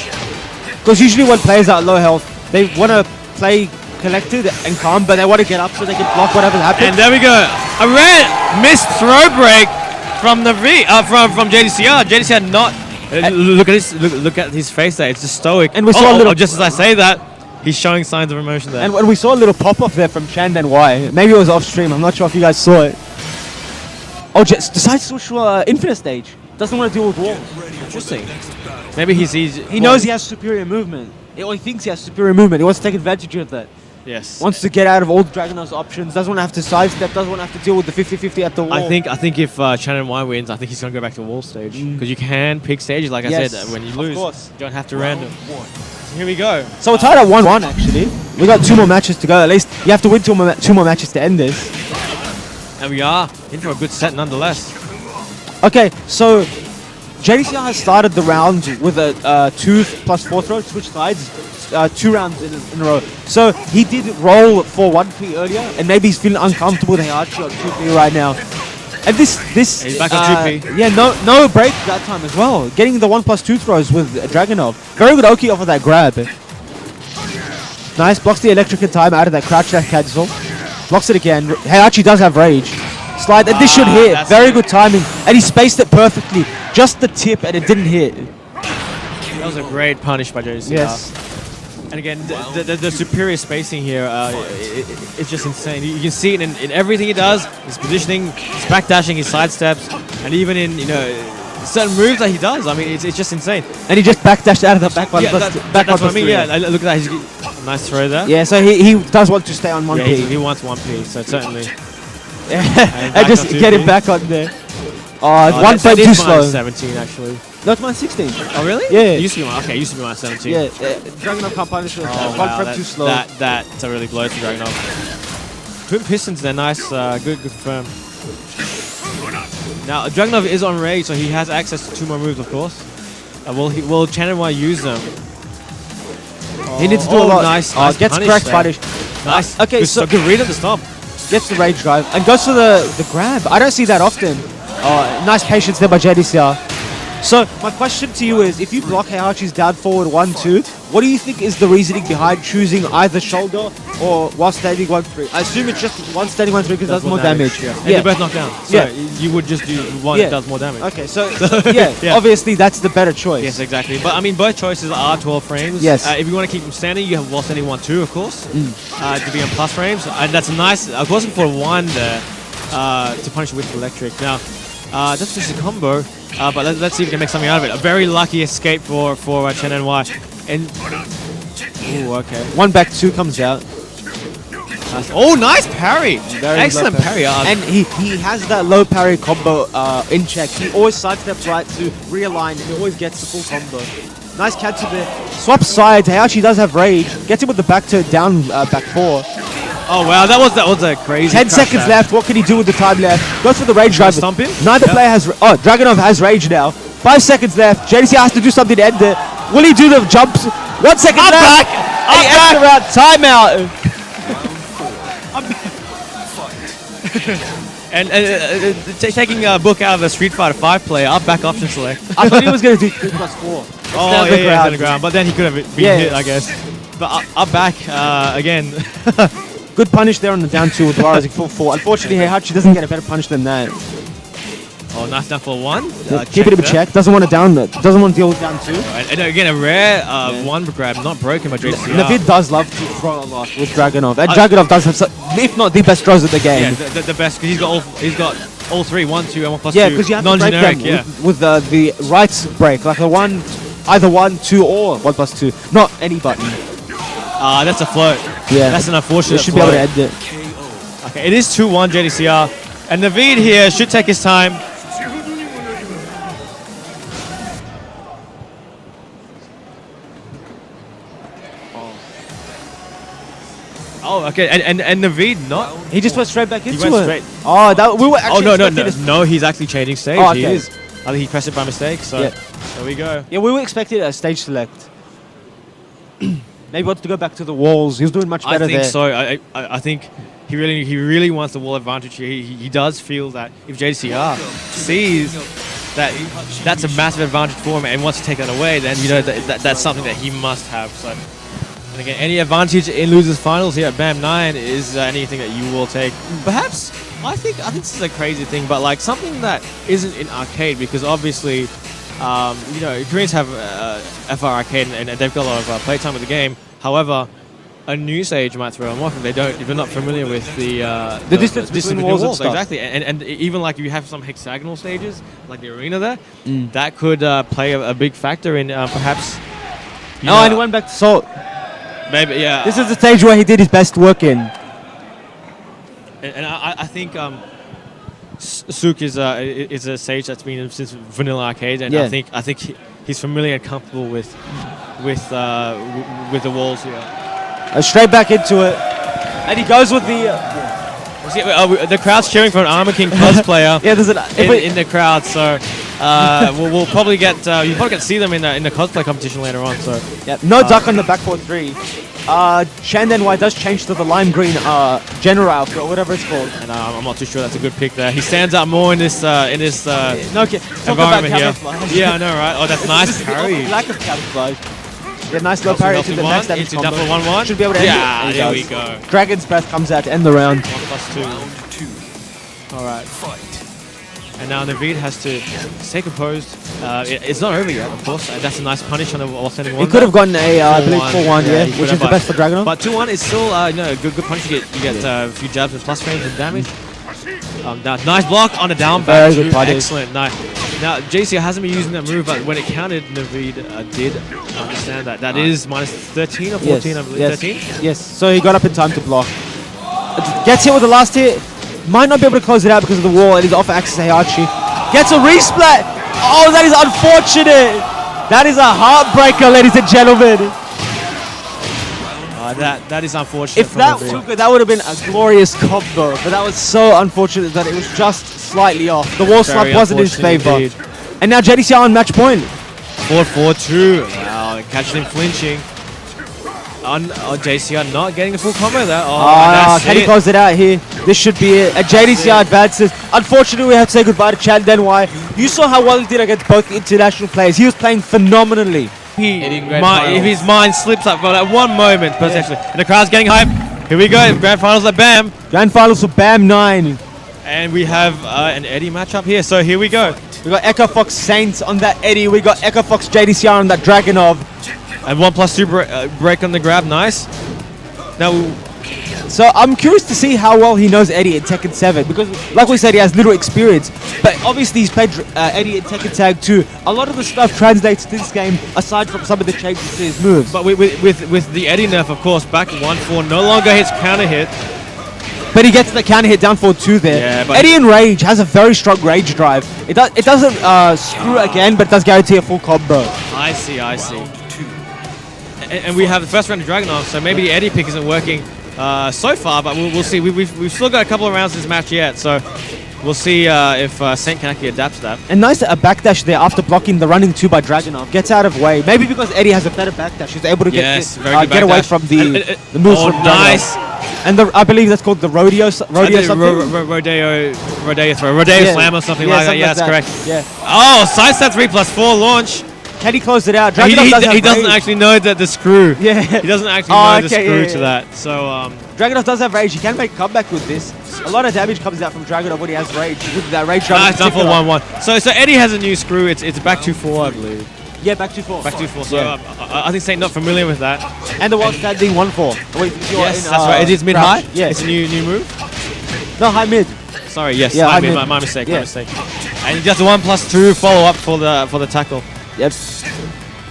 Because usually when players are at low health, they want to play collected and calm, but they want to get up so they can block whatever happens.
And there we go. A red missed throw break from the from JDCR. JDCR not look at his face there. It's just stoic.
And we saw a little-
just as I say that, he's showing signs of emotion there.
And when we saw a little pop-off there from Chand and Y, maybe it was off stream, I'm not sure if you guys saw it. Oh, decides to switch to Infinite Stage. Doesn't want to deal with walls.
Interesting. Maybe
He knows he has superior movement. Or he thinks he has superior movement. He wants to take advantage of that.
Yes.
Wants to get out of all Dragunov's options. Doesn't want to have to sidestep. Doesn't want to have to deal with the 50-50 at the wall.
I think if Shannon Y wins, I think he's gonna go back to wall stage because you can pick stages. Like I
Yes,
said, when you
of
lose,
course.
you don't have to random. So here we go.
So we're tied at 1-1 actually. We got 2 more matches to go. At least you have to win 2 more matches to end this.
And we are in for a good set nonetheless.
Okay, so JDCR has started the round with a 2+4 throw, switch sides, 2 rounds in a row. So he did roll for 1P earlier, and maybe he's feeling uncomfortable with Heihachi on 2P right now. And this
He's back on 2P.
Yeah, no break that time as well. Getting the 1+2 throws with Dragunov. Very good Oki off of that grab. Nice, blocks the electric in time out of that crouch dash cancel. Blocks it again. Heihachi does have rage. Slide, and this should hit.
That's
Very
good.
good timing. And he spaced it perfectly. Just the tip, and it didn't hit.
That was a great punish by JDCR.
Yes.
And again, the superior spacing here, it's just insane. You can see it in everything he does. His positioning, his backdashing, his sidesteps, and even in certain moves that he does. I mean, it's just insane.
And he just backdashed out of the back one.
Yeah,
back
that's what I mean.
1+3.
Yeah, look at that. He's nice throw there.
Yeah, so he does want to stay on 1P.
Yeah, he wants 1P, so certainly.
and
back
just
on 2P.
get him back on there. Oh, one frame too slow.
17 actually.
No, it's minus 16.
Oh really?
Yeah.
It used to be okay. It used to be minus 17.
Yeah, Dragunov can't punish it.
Oh,
One
wow,
frame too slow.
That's a really blow for Dragunov. Twin pistons there, nice, good firm. Now Dragunov is on rage, so he has access to 2 more moves, of course. Will Channel Y use them?
He needs to do a lot.
Nice,
Gets
punish
correct
there.
punish.
Nice.
Okay,
good,
so-
good read at the stop.
Gets the rage drive and goes for the grab. I don't see that often. Nice patience there by JDCR. So my question to you is, if you block Heihachi's down forward 1-2, what do you think is the reasoning behind choosing either shoulder or while standing 1-3? I assume it's just one standing 1-3 because it does more damage.
Yeah. And they're both knocked down. So
Yeah.
you would just do one
Yeah.
that does more damage.
Okay, so yeah,
Yeah.
obviously that's the better choice.
Yes, exactly. But I mean, both choices are 12 frames.
Yes.
If you want to keep them standing, you have while standing 1-2, of course, to be on plus frames. And that's a nice, of course, for 1 there to punish with electric. Now, that's just a combo. But let's see if we can make something out of it. A very lucky escape for Chen NY. And ooh, okay.
1 back 2 comes out.
Nice. Oh, nice parry!
Very
Excellent
low
parry.
And he has that low parry combo in check. He always sidesteps right to realign, and he always gets the full combo. Nice cancel there. Swap sides. Heihachi does have rage. Gets him with the back to down back 4.
Oh wow, that was a crazy.
10
crash
seconds
there.
left. What can he do with the time left? Goes for the rage drive.
Stomp him?
Neither
Yep.
player has. Oh, Dragunov has rage now. 5 seconds left. JDC has to do something to end it. Will he do the jumps? 1 second
I'm
left.
back.
And he ends the round. Timeout.
And taking a book out of the Street Fighter 5 player, up back option select.
I thought he was going to do 3+4.
Oh yeah, on the ground. But then he could have been
Yeah.
hit, I guess. But up back again.
Good punish there on the down 2 with rising full 4. Unfortunately, Heihachi doesn't get a better punish than that.
Oh, nice down for 1.
Keep it in check. Doesn't want to down that. Doesn't want to deal with down 2.
And again, a rare 1 grab, not broken by JCR.
Navid does love to throw a lot with Dragunov. And Dragunov does have, if not the best throws of the game.
Yeah, the best, because he's got all 3, 1, 2, and 1+2.
Yeah, because you have to break them
yeah.
with the right break, like the one, either 1, 2, or 1+2, not any button.
That's a float.
Yeah,
That's an unfortunate
They should be able to end it.
Okay, it is 2-1 JDCR. And Navid here should take his time. Oh, okay, and Navid not.
He just went straight back into
went
it.
straight.
Oh, that we were
Oh
actually
no,
expecting this-
no, he's actually changing stage.
Oh,
He
okay.
is. I think he pressed it by mistake. So
Yeah.
there we go.
Yeah, we were expecting a stage select. Maybe wanted to go back to the walls. He was doing much
I
better
think
there.
so. I think he really wants the wall advantage here. He does feel that if JDCR sees that that's a massive advantage for him and wants to take that away, then you know that's something that he must have. So, and again, any advantage in losers finals here at BAM 9 is anything that you will take. Perhaps I think this is a crazy thing, but like something that isn't in arcade, because obviously. You know, Koreans have FR Arcade and they've got a lot of playtime with the game. However, a new stage might throw them off if they're not familiar with the
distance between walls and stuff.
Exactly, and even like if you have some hexagonal stages like the arena there, that could play a big factor in perhaps.
And he went back to Salt.
Maybe yeah.
This is the stage where he did his best work in.
And I think. Sook is a stage that's been since Vanilla Arcade, and
Yeah.
I think he's familiar and comfortable with the walls here.
Straight back into it, and he goes with the.
The crowd's cheering for an Armor King cosplayer.
Yeah, there's an
in the crowd, so we'll probably get you probably get to see them in the cosplay competition later on. So
yeah, no duck on the back 4-3. Shandon Y does change to the lime green general outfit or whatever it's called.
and I'm not too sure that's a good pick there. He stands out more in this
No, okay. Talk about
environment here.
camouflage.
Yeah, I know, right? Oh, that's nice parry.
Lack of camouflage. Yeah, nice low parry into the next damage
into
combo.
double 1-1.
Should be able to end
yeah,
it.
there
He
we
does.
go.
Dragon's Breath comes out to end the round.
1+2.
Round 2.
All right.
Fight.
And now Navid has to stay composed. It's not over yet, of course. That's a nice punish on the alternating one.
He could have gotten a, I believe, 4-1, yeah,
he could
which
have,
is the best for Dragunov.
But 2-1 is still a good punch. You get a few jabs with plus frames and damage. Nice block on a down back.
Very good punish.
Excellent. Nice. Now, JC hasn't been using that move, but when it counted, Navid did understand that. That is minus 13 or 14, I believe.
yes,
13?
yes. So he got up in time to block. Gets hit with the last hit. Might not be able to close it out because of the wall. It is off axis Heihachi. Gets a resplat. Oh, that is unfortunate. That is a heartbreaker, ladies and gentlemen.
That is unfortunate.
If that took it, that would have been a glorious combo. But that was so unfortunate that it was just slightly off. The wall slump
Very
wasn't in his
unfortunate
favor.
indeed.
And now JDCR on match point.
4-4-2. Wow, catching him flinching. JCR not getting a full combo there. That's
Can he
it.
close it out here? This should be it. And JDCR advances. Unfortunately, we have to say goodbye to Chan Denwai. You saw how well he did against both international players. He was playing phenomenally.
If his mind slips up for that one moment, potentially. And the crowd's getting hype. Here we go, grand finals at BAM.
Grand finals for BAM 9.
And we have an Eddie matchup here, so here we go.
We got Echo Fox Saints on that Eddie. We got Echo Fox JDCR on that Dragunov.
And 1+2 break on the grab, nice. Now,
So I'm curious to see how well he knows Eddie in Tekken 7 because, like we said, he has little experience. But obviously he's played Eddie in Tekken Tag 2. A lot of the stuff translates to this game aside from some of the changes to his moves.
but with the Eddie nerf, of course, back 1-4, no longer hits counter hit.
But he gets the counter hit down 4-2 there.
Yeah, but
Eddie in Rage has a very strong rage drive. It doesn't screw again, but it does guarantee a full combo.
I see. And we have the first round of Dragunov, so maybe the Eddie pick isn't working. so far, but we'll see. We've still got a couple of rounds in this match yet, so we'll see if Saint can actually adapt to that.
And nice a backdash there after blocking the running 2 by Dragunov. Gets out of way. Maybe because Eddie has a better backdash. He's able to get away from the moves from Dragunov.
Nice.
And I believe that's called the rodeo something.
Rodeo slam or something like that. Yeah, that's correct.
Yeah.
Oh, sidestep 3+4 launch.
Can he close it out?
He
Dragunov
doesn't actually know that the screw.
Yeah.
He doesn't actually know the screw to that. So
Dragunov does have rage. He can make a comeback with this. A lot of damage comes out from Dragunov when he has rage. With that rage
nice, done for 1-1. So Eddie has a new screw. It's back 2-4, I believe.
Yeah, back 2-4.
Back 2-4. So I think Saint not familiar with that.
And the one standing 1-4. Wait,
yes, that's right. Is it mid high?
Yeah.
It's a new move.
No, high mid.
Sorry, yes,
yeah,
high mid. My mistake.
Yeah.
My mistake. And he does a 1+2 follow up for the tackle.
Yep.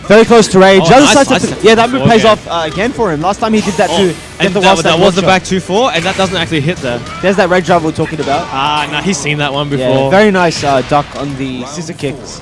Very close to rage.
Nice.
Yeah, that move pays off again for him. Last time he did that too.
And that was the back 2-4, and that doesn't actually hit there.
There's that rage drive we're talking about.
No, he's seen that one before.
Yeah, very nice duck on the scissor kicks.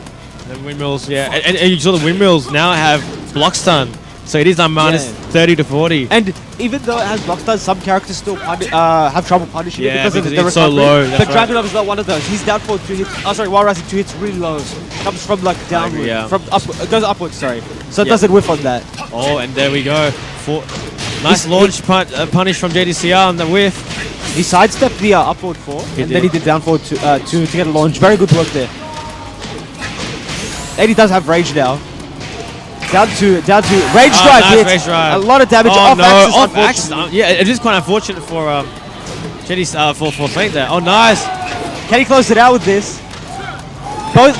The windmills, yeah. And you saw the windmills now have block stun. So it is on minus 30 to 40.
And even though it has block stun, some characters still have trouble punishing it because of the
it's so low.
But Dragunov is not one of those. He's down for 2 hits. Oh, sorry, while rising 2 hits really low. Comes from like downward. From up, goes upwards, sorry. So it doesn't whiff on that.
Oh, and there we go. Nice launch punish from JDCR on the whiff.
He sidestepped the upward 4, then he did down forward 2 to get a launch. Very good work there. Eddie does have rage now. Down to rage drive
nice
hits.
Rage drive.
A lot of damage off axis.
Yeah, it is quite unfortunate for JD for Saint there. Oh, nice.
Can he close it out with this? Both.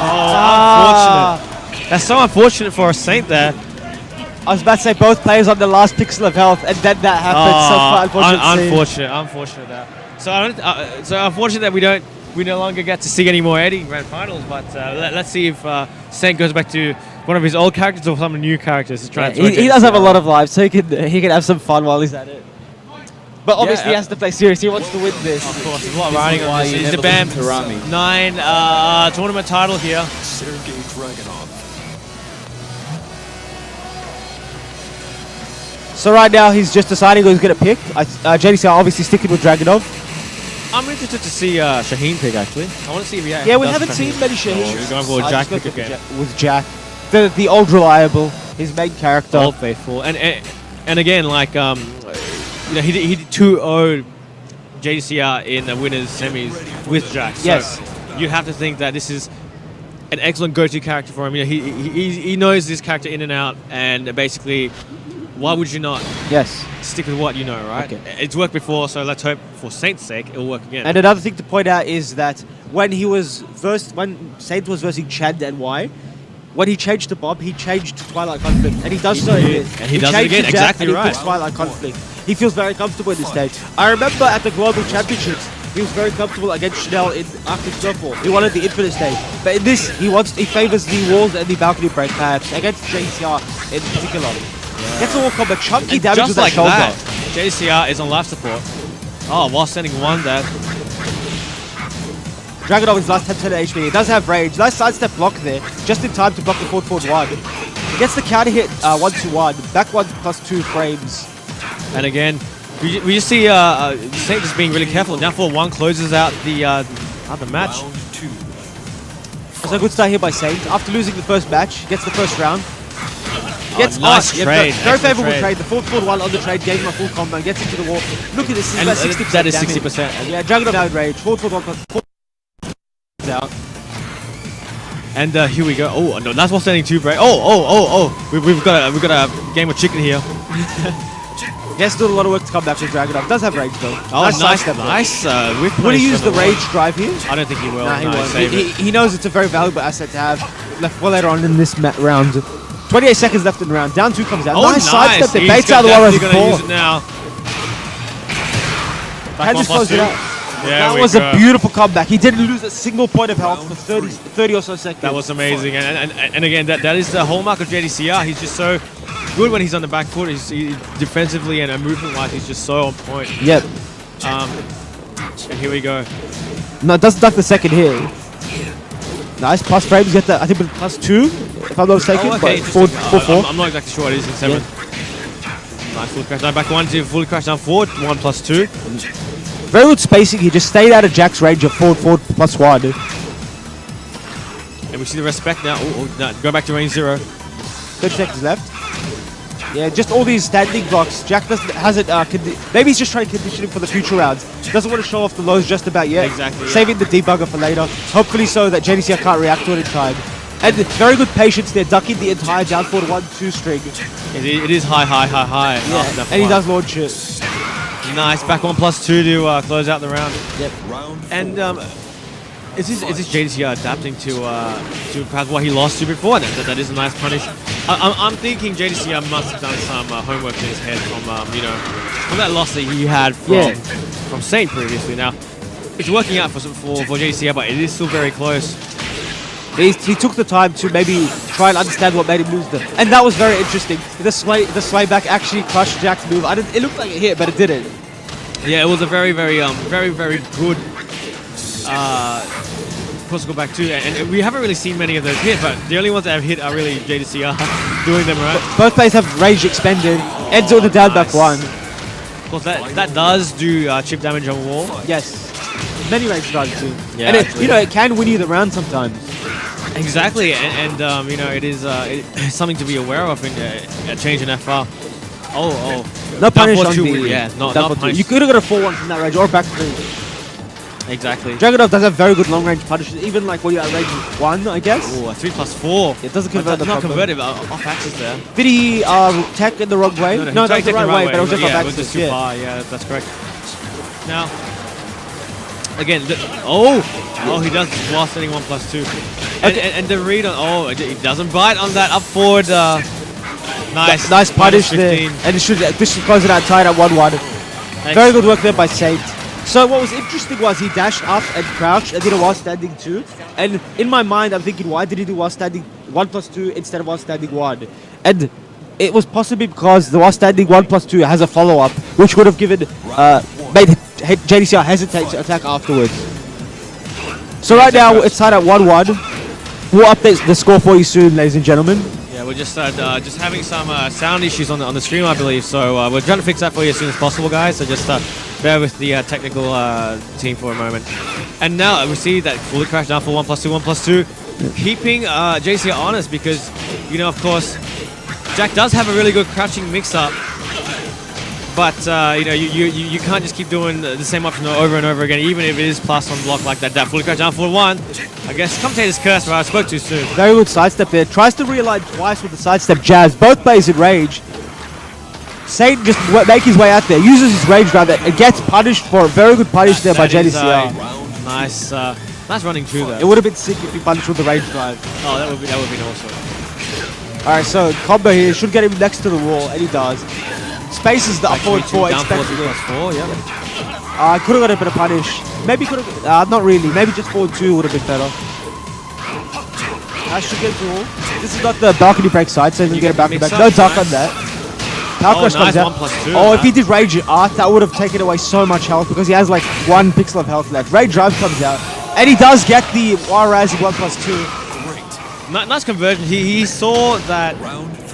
Unfortunate. That's so unfortunate for a Saint there.
I was about to say both players on the last pixel of health, and then that happened. So
unfortunate that. So unfortunate that we no longer get to see any more Eddie Grand Finals. But let's see if Saint goes back to one of his old characters or some new characters.
He does have a lot of lives, so he can have some fun while he's at it. But obviously he has to play serious. He wants to win this.
Of course, there's a lot riding on this. He's the BAM 9 tournament title here.
So right now he's just deciding who's going to pick. JDC are obviously sticking with Dragunov.
I'm interested to see Shaheen pick actually. I want to see if
yeah, we haven't seen many Shaheens.
We're going for Jack pick again.
With Jack. The old reliable, his main character.
Old faithful. And again, like he did 2-0 JDCR in the winners semis with Jack. So
yes.
You have to think that this is an excellent go-to character for him. You know, he knows this character in and out, and basically, why would you not stick with what you know, right? Okay. It's worked before, so let's hope for Saint's sake it'll work again.
And another thing to point out is that when Saint was versing Chad and Y, when he changed to Bob, he changed to Twilight Conflict, and he does so again.
And he does it again, exactly right.
He picks Twilight Conflict. He feels very comfortable in this stage. I remember at the Global Championships, he was very comfortable against Chanel in Arctic Snowfall. He wanted the infinite stage. But in this, he favors the walls and the balcony break, perhaps, against JCR in particular. Yeah. Gets a wall combo, chunky damage
just
with
like
that shoulder.
JCR is on life support. Oh, while sending one there.
Dragunov is last 10% HP. He does have rage. Nice sidestep block there, just in time to block the forward 1. He gets the counter hit 1-2-1, back 1+2 frames.
And again, we just see Saint just being really careful. Now 4-1 closes out the match.
It's a good start here by Saint. After losing the first match, gets the first round.
Gets nice trade.
Very favorable trade. The forward 1 on the trade gave him a full combo and gets into the wall. Look at this. About 60%
that is
damage.
60%.
Yeah, Dragunov out rage. Forward 1 out.
And here we go. Oh no, that's what's standing 2 break. Oh. We've got a game of chicken here.
He has to do a lot of work to come back with Dragunov. Does have rage though.
Oh, nice.
Will he use the rage drive here?
I don't think he will.
Nah, he won't. He knows it's a very valuable asset to have left for later on in this round. 28 seconds left in the round. Down 2 comes out. Nice sidestep. They baits out the wall as a 4.
Use it now.
Can just close it out.
Yeah,
that was a beautiful comeback. He didn't lose a single point of health for 30 or so seconds.
That was amazing. And again, that is the hallmark of JDCR. He's just so good when he's on the back foot. He defensively and movement-wise, he's just so on point.
Yep.
And here we go.
No, it doesn't duck the second hit. Nice plus frames. Get that. I think +2, if I'm not mistaken.
Oh, okay.
But 4-4.
I'm not exactly sure what it is in 7. Nice full crash down back 1 to fully crash down forward. 1+2.
Very good spacing. He just stayed out of Jack's range of forward +1.
And we see the respect now. No, go back to range 0.
30 seconds left. Yeah, just all these standing blocks. Jack hasn't. Maybe he's just trying to condition him for the future rounds. Doesn't want to show off the lows just about yet.
Exactly.
Saving the debugger for later. Hopefully so that JDCR can't react to it in time. And very good patience there, ducking the entire down forward 1-2 string.
It is high.
Yeah, and he does launch it.
Nice, back 1+2 to close out the round.
Yep.
And is this JDCR adapting to perhaps what he lost to before? That is a nice punish. I'm thinking JDCR must have done some homework in his head from from that loss that he had from Saint previously. Now it's working out for JDCR, but it is still very close.
He took the time to maybe try and understand what made him lose them, and that was very interesting. The sway back actually crushed Jack's move. It looked like it hit, but it didn't.
Yeah, it was a very good cross-go back too, and we haven't really seen many of those hit, but the only ones that have hit are really JDCR doing them right.
Both players have range expended. Ends with the down back 1.
Of course, that does do chip damage on wall.
Yes, many range drives too.
Yeah,
and it can win you the round sometimes.
Exactly, and it is it's something to be aware of in a change in FR.
No punish on
two,
the
not punish.
You could have got a 4-1 from that range or back 3.
Exactly.
Dragunov does have very good long range punishes, even like when you're at range 1, I guess.
Oh, a 3+4.
It doesn't convert the
not
combo.
converted, off axis there.
Did he tech in the wrong way? No, that's the right way, but it was just off
it was
axis.
just too far. Yeah, that's correct. Now, again, he does while setting 1+2. And the read on, he doesn't bite on that up forward. Nice
punish there. And this should close it out tight at 1-1. Very good work there by Saint. So what was interesting was he dashed up and crouched and did a while standing 2. And in my mind, I'm thinking, why did he do while standing 1+2 instead of while standing 1? And it was possibly because the while standing 1+2 has a follow-up, which would have made JDCR hesitate to attack afterwards. So right now, it's tied at 1-1. We'll update the score for you soon, ladies and gentlemen.
Yeah, we're just having some sound issues on the stream, I believe. So we're trying to fix that for you as soon as possible, guys. So just bear with the technical team for a moment. And now we see that fully crash down for 1+2, keeping JDCR honest because, of course, Jack does have a really good crouching mix-up. But you can't just keep doing the same option over and over again, even if it is plus on block like that. That fully crash down for 1. I guess commentator's curse, but I spoke too soon.
Very good sidestep there. Tries to realign twice with the sidestep jabs. Both plays in rage. Saint just make his way out there, uses his rage drive and gets punished for a very good punish there by JDCR.
Nice running too though.
It would have been sick if he punished with the rage drive.
Oh, that would be awesome.
All right, so combo here should get him next to the wall, and he does. Spaces the up forward 4 expected.
+4, yeah.
Could have got a bit of punish. Maybe could have, not really. Maybe just forward 2 would have been better. Should get to wall. This is not the balcony break side, so he can get a balcony break. No duck on that. Power crush comes out.
1+2,
if he did rage art, that would have taken away so much health because he has like 1 pixel of health left. Rage drive comes out, and he does get the Warazzi 1+2.
Nice conversion. He saw that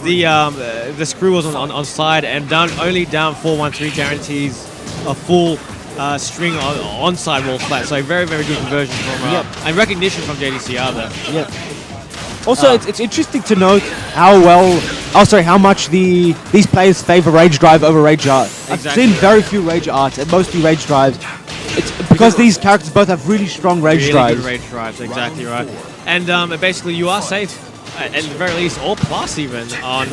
the screw was on slide and only down 4-1-3 guarantees a full string on side wall flat. So very good conversion from and recognition from JDCR there.
Yep. Also, it's interesting to note how much these players favor rage drive over rage art.
Exactly.
I've seen very few rage arts and mostly rage drives. It's because these characters both have really strong rage drives.
Good rage drives, exactly right. And basically, you are safe, at the very least, or plus even, on...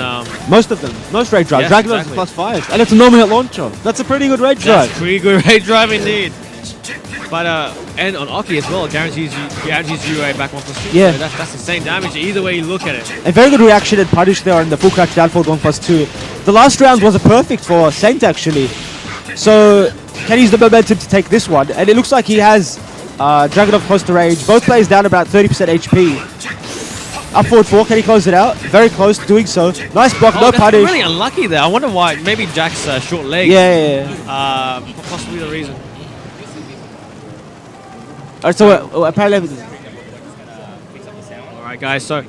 most of them. Most rage drives.
Yes,
Dragunov is +5. And it's a normal hit launcher. That's a pretty good rage drive.
That's pretty good rage drive indeed. But, and on Oki as well, guarantees you a back 1+2.
Yeah.
So that's insane damage either way you look at it.
A very good reaction and punish there on the full crash down forward 1+2. The last round was a perfect for Saint, actually. So, can he use the momentum to take this one? And it looks like he has Dragunov close to range. Both players down about 30% HP. Up forward 4, can he close it out? Very close to doing so. Nice block, no punish.
Really unlucky there. I wonder why. Maybe Jack's short legs.
Yeah.
Possibly the reason.
Alright, so apparently...
Alright guys, so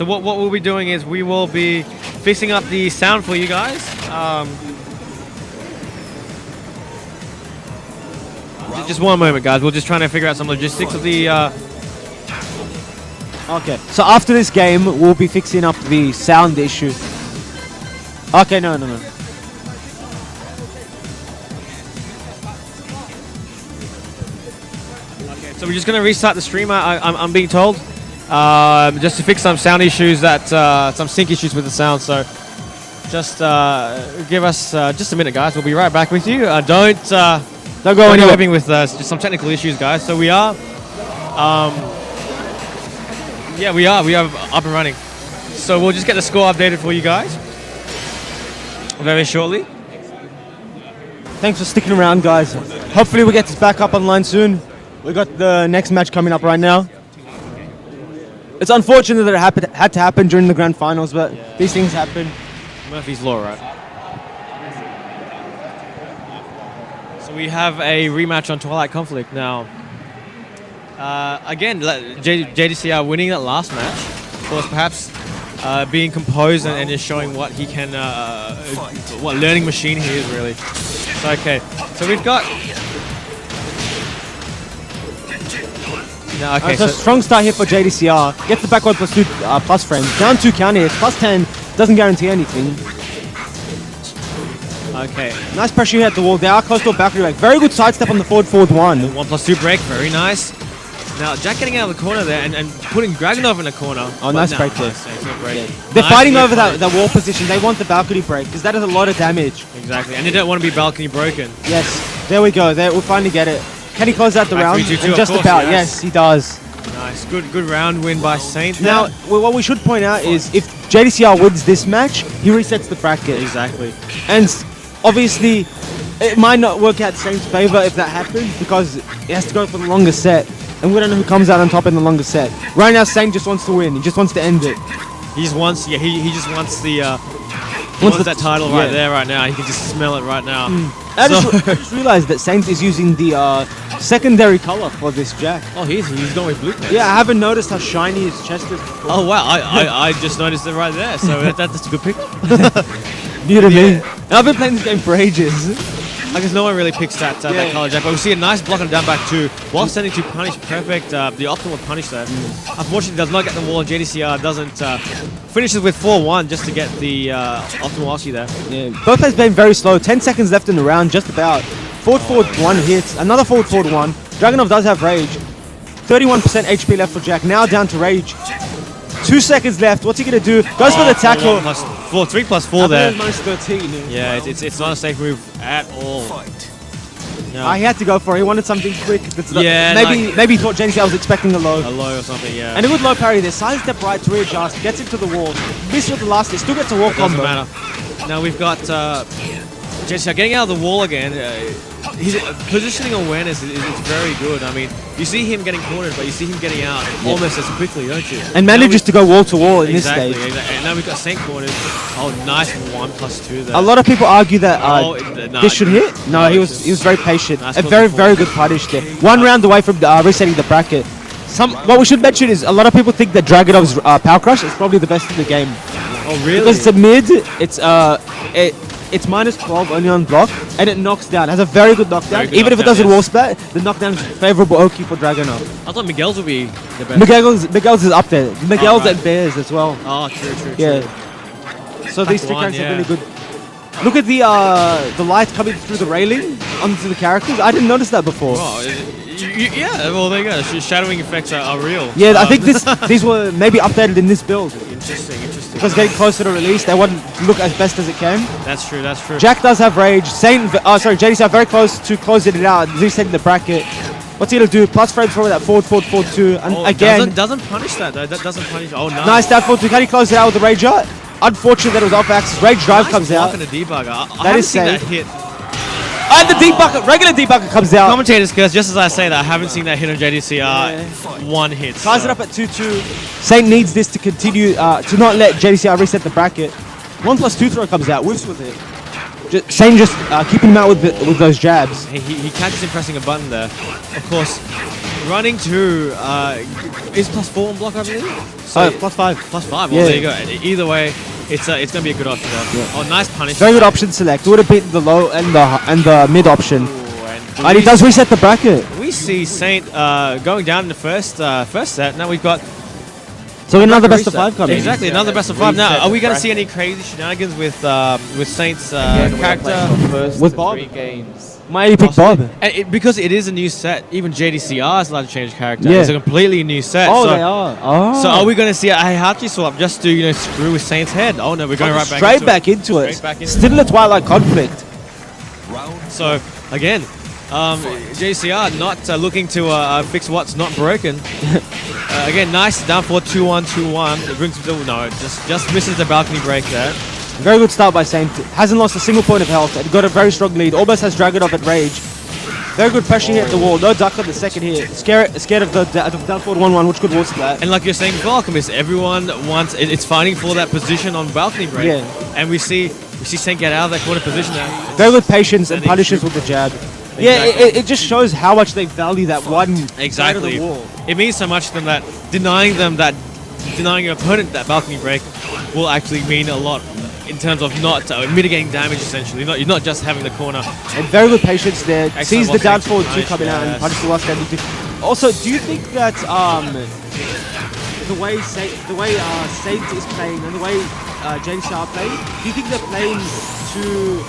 what we'll be doing is we will be fixing up the sound for you guys. Just one moment, guys. We're just trying to figure out some logistics of the.
Okay. So after this game, we'll be fixing up the sound issue. Okay, no.
Okay, so we're just gonna restart the stream. I'm being told, just to fix some sound issues some sync issues with the sound. So just give us just a minute, guys. We'll be right back with you. Don't go anywhere. With just some technical issues, guys. So we are. Yeah, we are up and running. So we'll just get the score updated for you guys very shortly.
Thanks for sticking around, guys. Hopefully we get this back up online soon. We got the next match coming up right now. It's unfortunate that it had to happen during the grand finals, but these things happen.
Murphy's Law, right? So we have a rematch on Twilight Conflict now. Again, JDCR winning that last match. Of course, perhaps being composed and just showing what he can, what learning machine he is really. So, okay, so we've got. No, okay,
so strong start here for JDCR. Gets the backward +2 plus frames. Down 2 counter hits. +10 doesn't guarantee anything.
Okay.
Nice pressure here at the wall. They are close to a Valkyrie break. Very good sidestep on the forward 1.
1+2 break, very nice. Now Jack getting out of the corner there and putting Dragunov in the corner.
Oh, nice break there.
Yeah.
They're fighting over that wall position. They want the balcony break because that is a lot of damage.
Exactly, and they don't want to be balcony broken.
Yes, there we go. We'll finally get it. Can he close out the round?
3-2-2,
Just
course,
about. Yes, he does.
Nice, good round win by Saint.
Now, what we should point out is if JDCR wins this match, he resets the bracket.
Exactly.
And obviously, it might not work out Saint's favor if that happens because he has to go for the longer set. And we don't know who comes out on top in the longer set. Right now, Saint just wants to win. He just wants to end it.
He just wants the wants that title right there, right now. He can just smell it right now.
I just realized that Saint is using the secondary color for this Jack.
Oh, he's going with blue.
Yeah, I haven't noticed how shiny his chest is.
Oh wow, I just noticed it right there. So that's a good pick.
New to me. And I've been playing this game for ages.
I guess no one really picks that color Jack, but we see a nice block on down back 2 while sending to punish. Perfect, the optimal punish there. Unfortunately, does not get the wall, and JDCR doesn't finishes with 4-1 just to get the optimal Aussie there.
Yeah, both players playing very slow. 10 seconds left in the round, just about. Forward 1 hits, another forward 1. Dragunov does have rage. 31% HP left for Jack. Now down to rage. 2 seconds left. What's he gonna do? Goes for the tackle.
3+4 there.
-13.
Yeah, it's not a safe move at all.
No. He had to go for it. He wanted something quick.
Yeah,
maybe he thought JDCR was expecting a low.
A low or something, yeah.
And a good low parry there. Sidestep right to readjust. Gets into the wall. Missed with the last hit. Still gets a wall combo.
Doesn't matter. Now we've got JDCR getting out of the wall again. His positioning awareness is very good. I mean, you see him getting cornered, but you see him getting out almost as quickly, don't you?
And manages to go wall to wall in this stage.
Exactly. And now we've got Saint cornered. Oh, nice 1+2 there.
A lot of people argue that this should hit. No, he was very patient.
Nice
a very good punish there. 1 round away from resetting the bracket. What we should mention is a lot of people think that Dragunov's Power Crush is probably the best in the game.
Oh, really?
Because it's a mid. It's -12 only on block, and it knocks down. Has a very good knockdown. Even if it doesn't wall splat, the knockdown is favorable Oki for Dragunov.
I thought Miguel's would be the best.
Miguel's is up there. Miguel's and Bears as well.
Oh, true.
Yeah. So these 2 characters are really good. Look at the light coming through the railing onto the characters. I didn't notice that before.
Oh, yeah, well, there you go. Shadowing effects are real.
Yeah, I think these were maybe updated in this build.
Interesting.
Because getting closer to release, they want to look as best as it can.
That's true.
Jack does have rage. JDCR very close to closing it out, resetting the bracket. What's he gonna do? Plus frames for that forward 2. And again,
doesn't punish that though. That doesn't punish. Oh, no.
Nice down forward 2. Can he close it out with the rage out? Unfortunate that it was off axis. Rage drive comes out.
And a debugger. I
That is
seen
safe.
that hit.
And the debugger, regular debugger comes out.
Commentators, because just as I say that, I haven't seen that hit on JDCR. 1 hit.
Ties it up at 2-2. Saint needs this to continue to not let JDCR reset the bracket. 1+2 throw comes out. Whiffs with it. Saint just keeping him out with those jabs.
He catches him pressing a button there. Of course, running to is +4 on block, I believe. So
+5.
+5. Well, there you go. Either way, it's gonna be a good option there. Yeah. Oh, nice punish.
Very good option select. Would have beaten the low and the mid option.
Ooh, and
And he does reset the bracket.
We see Saint going down in the first set. Now we've got
So another best of
reset.
5 coming.
Exactly, another best of 5. Now,
Reset
are we
the
going to see any
bracket.
crazy shenanigans with Saint's
Again, we are playing
character?
our first
With
of
Bob?
3 games.
Might he pick Bob?
And because it is a new set, even JDCR is allowed to change character.
Yeah.
It's a completely new set.
Oh,
so,
they are. Oh.
So are we going to see a Heihachi swap just to screw with Saint's head? Oh no, we're going right
straight back into it.
Straight back into
Still in the Twilight conflict.
Round
So again, JCR not looking to fix what's not broken. Again, nice down for 2-1, 2-1. It brings him to just misses the balcony break there.
Very good start by Saint. Hasn't lost a single point of health and got a very strong lead. Almost has Dragon off at Rage. Very good pressure hit at the wall. No duck on the second hit. Scared of the down forward 1-1, which could work that.
And like you're saying, Alchemist, everyone wants it's fighting for that position on balcony break.
Yeah.
And we see Saint get out of that corner position now.
Very good patience and
Standing
punishes
true.
with the jab. Yeah,
Exactly.
it just shows how much they value that one side
Exactly.
of the wall.
It means so much to them that denying your opponent that balcony break will actually mean a lot in terms of not mitigating damage. Essentially, you're not just having the corner.
And very good patience there.
Excellent
Sees the
walking
down forward
into
2
punish,
coming out and
yes.
punishes the last standing 2. Also, do you think that the way Saint is playing and the way JDC are playing, do you think they're playing to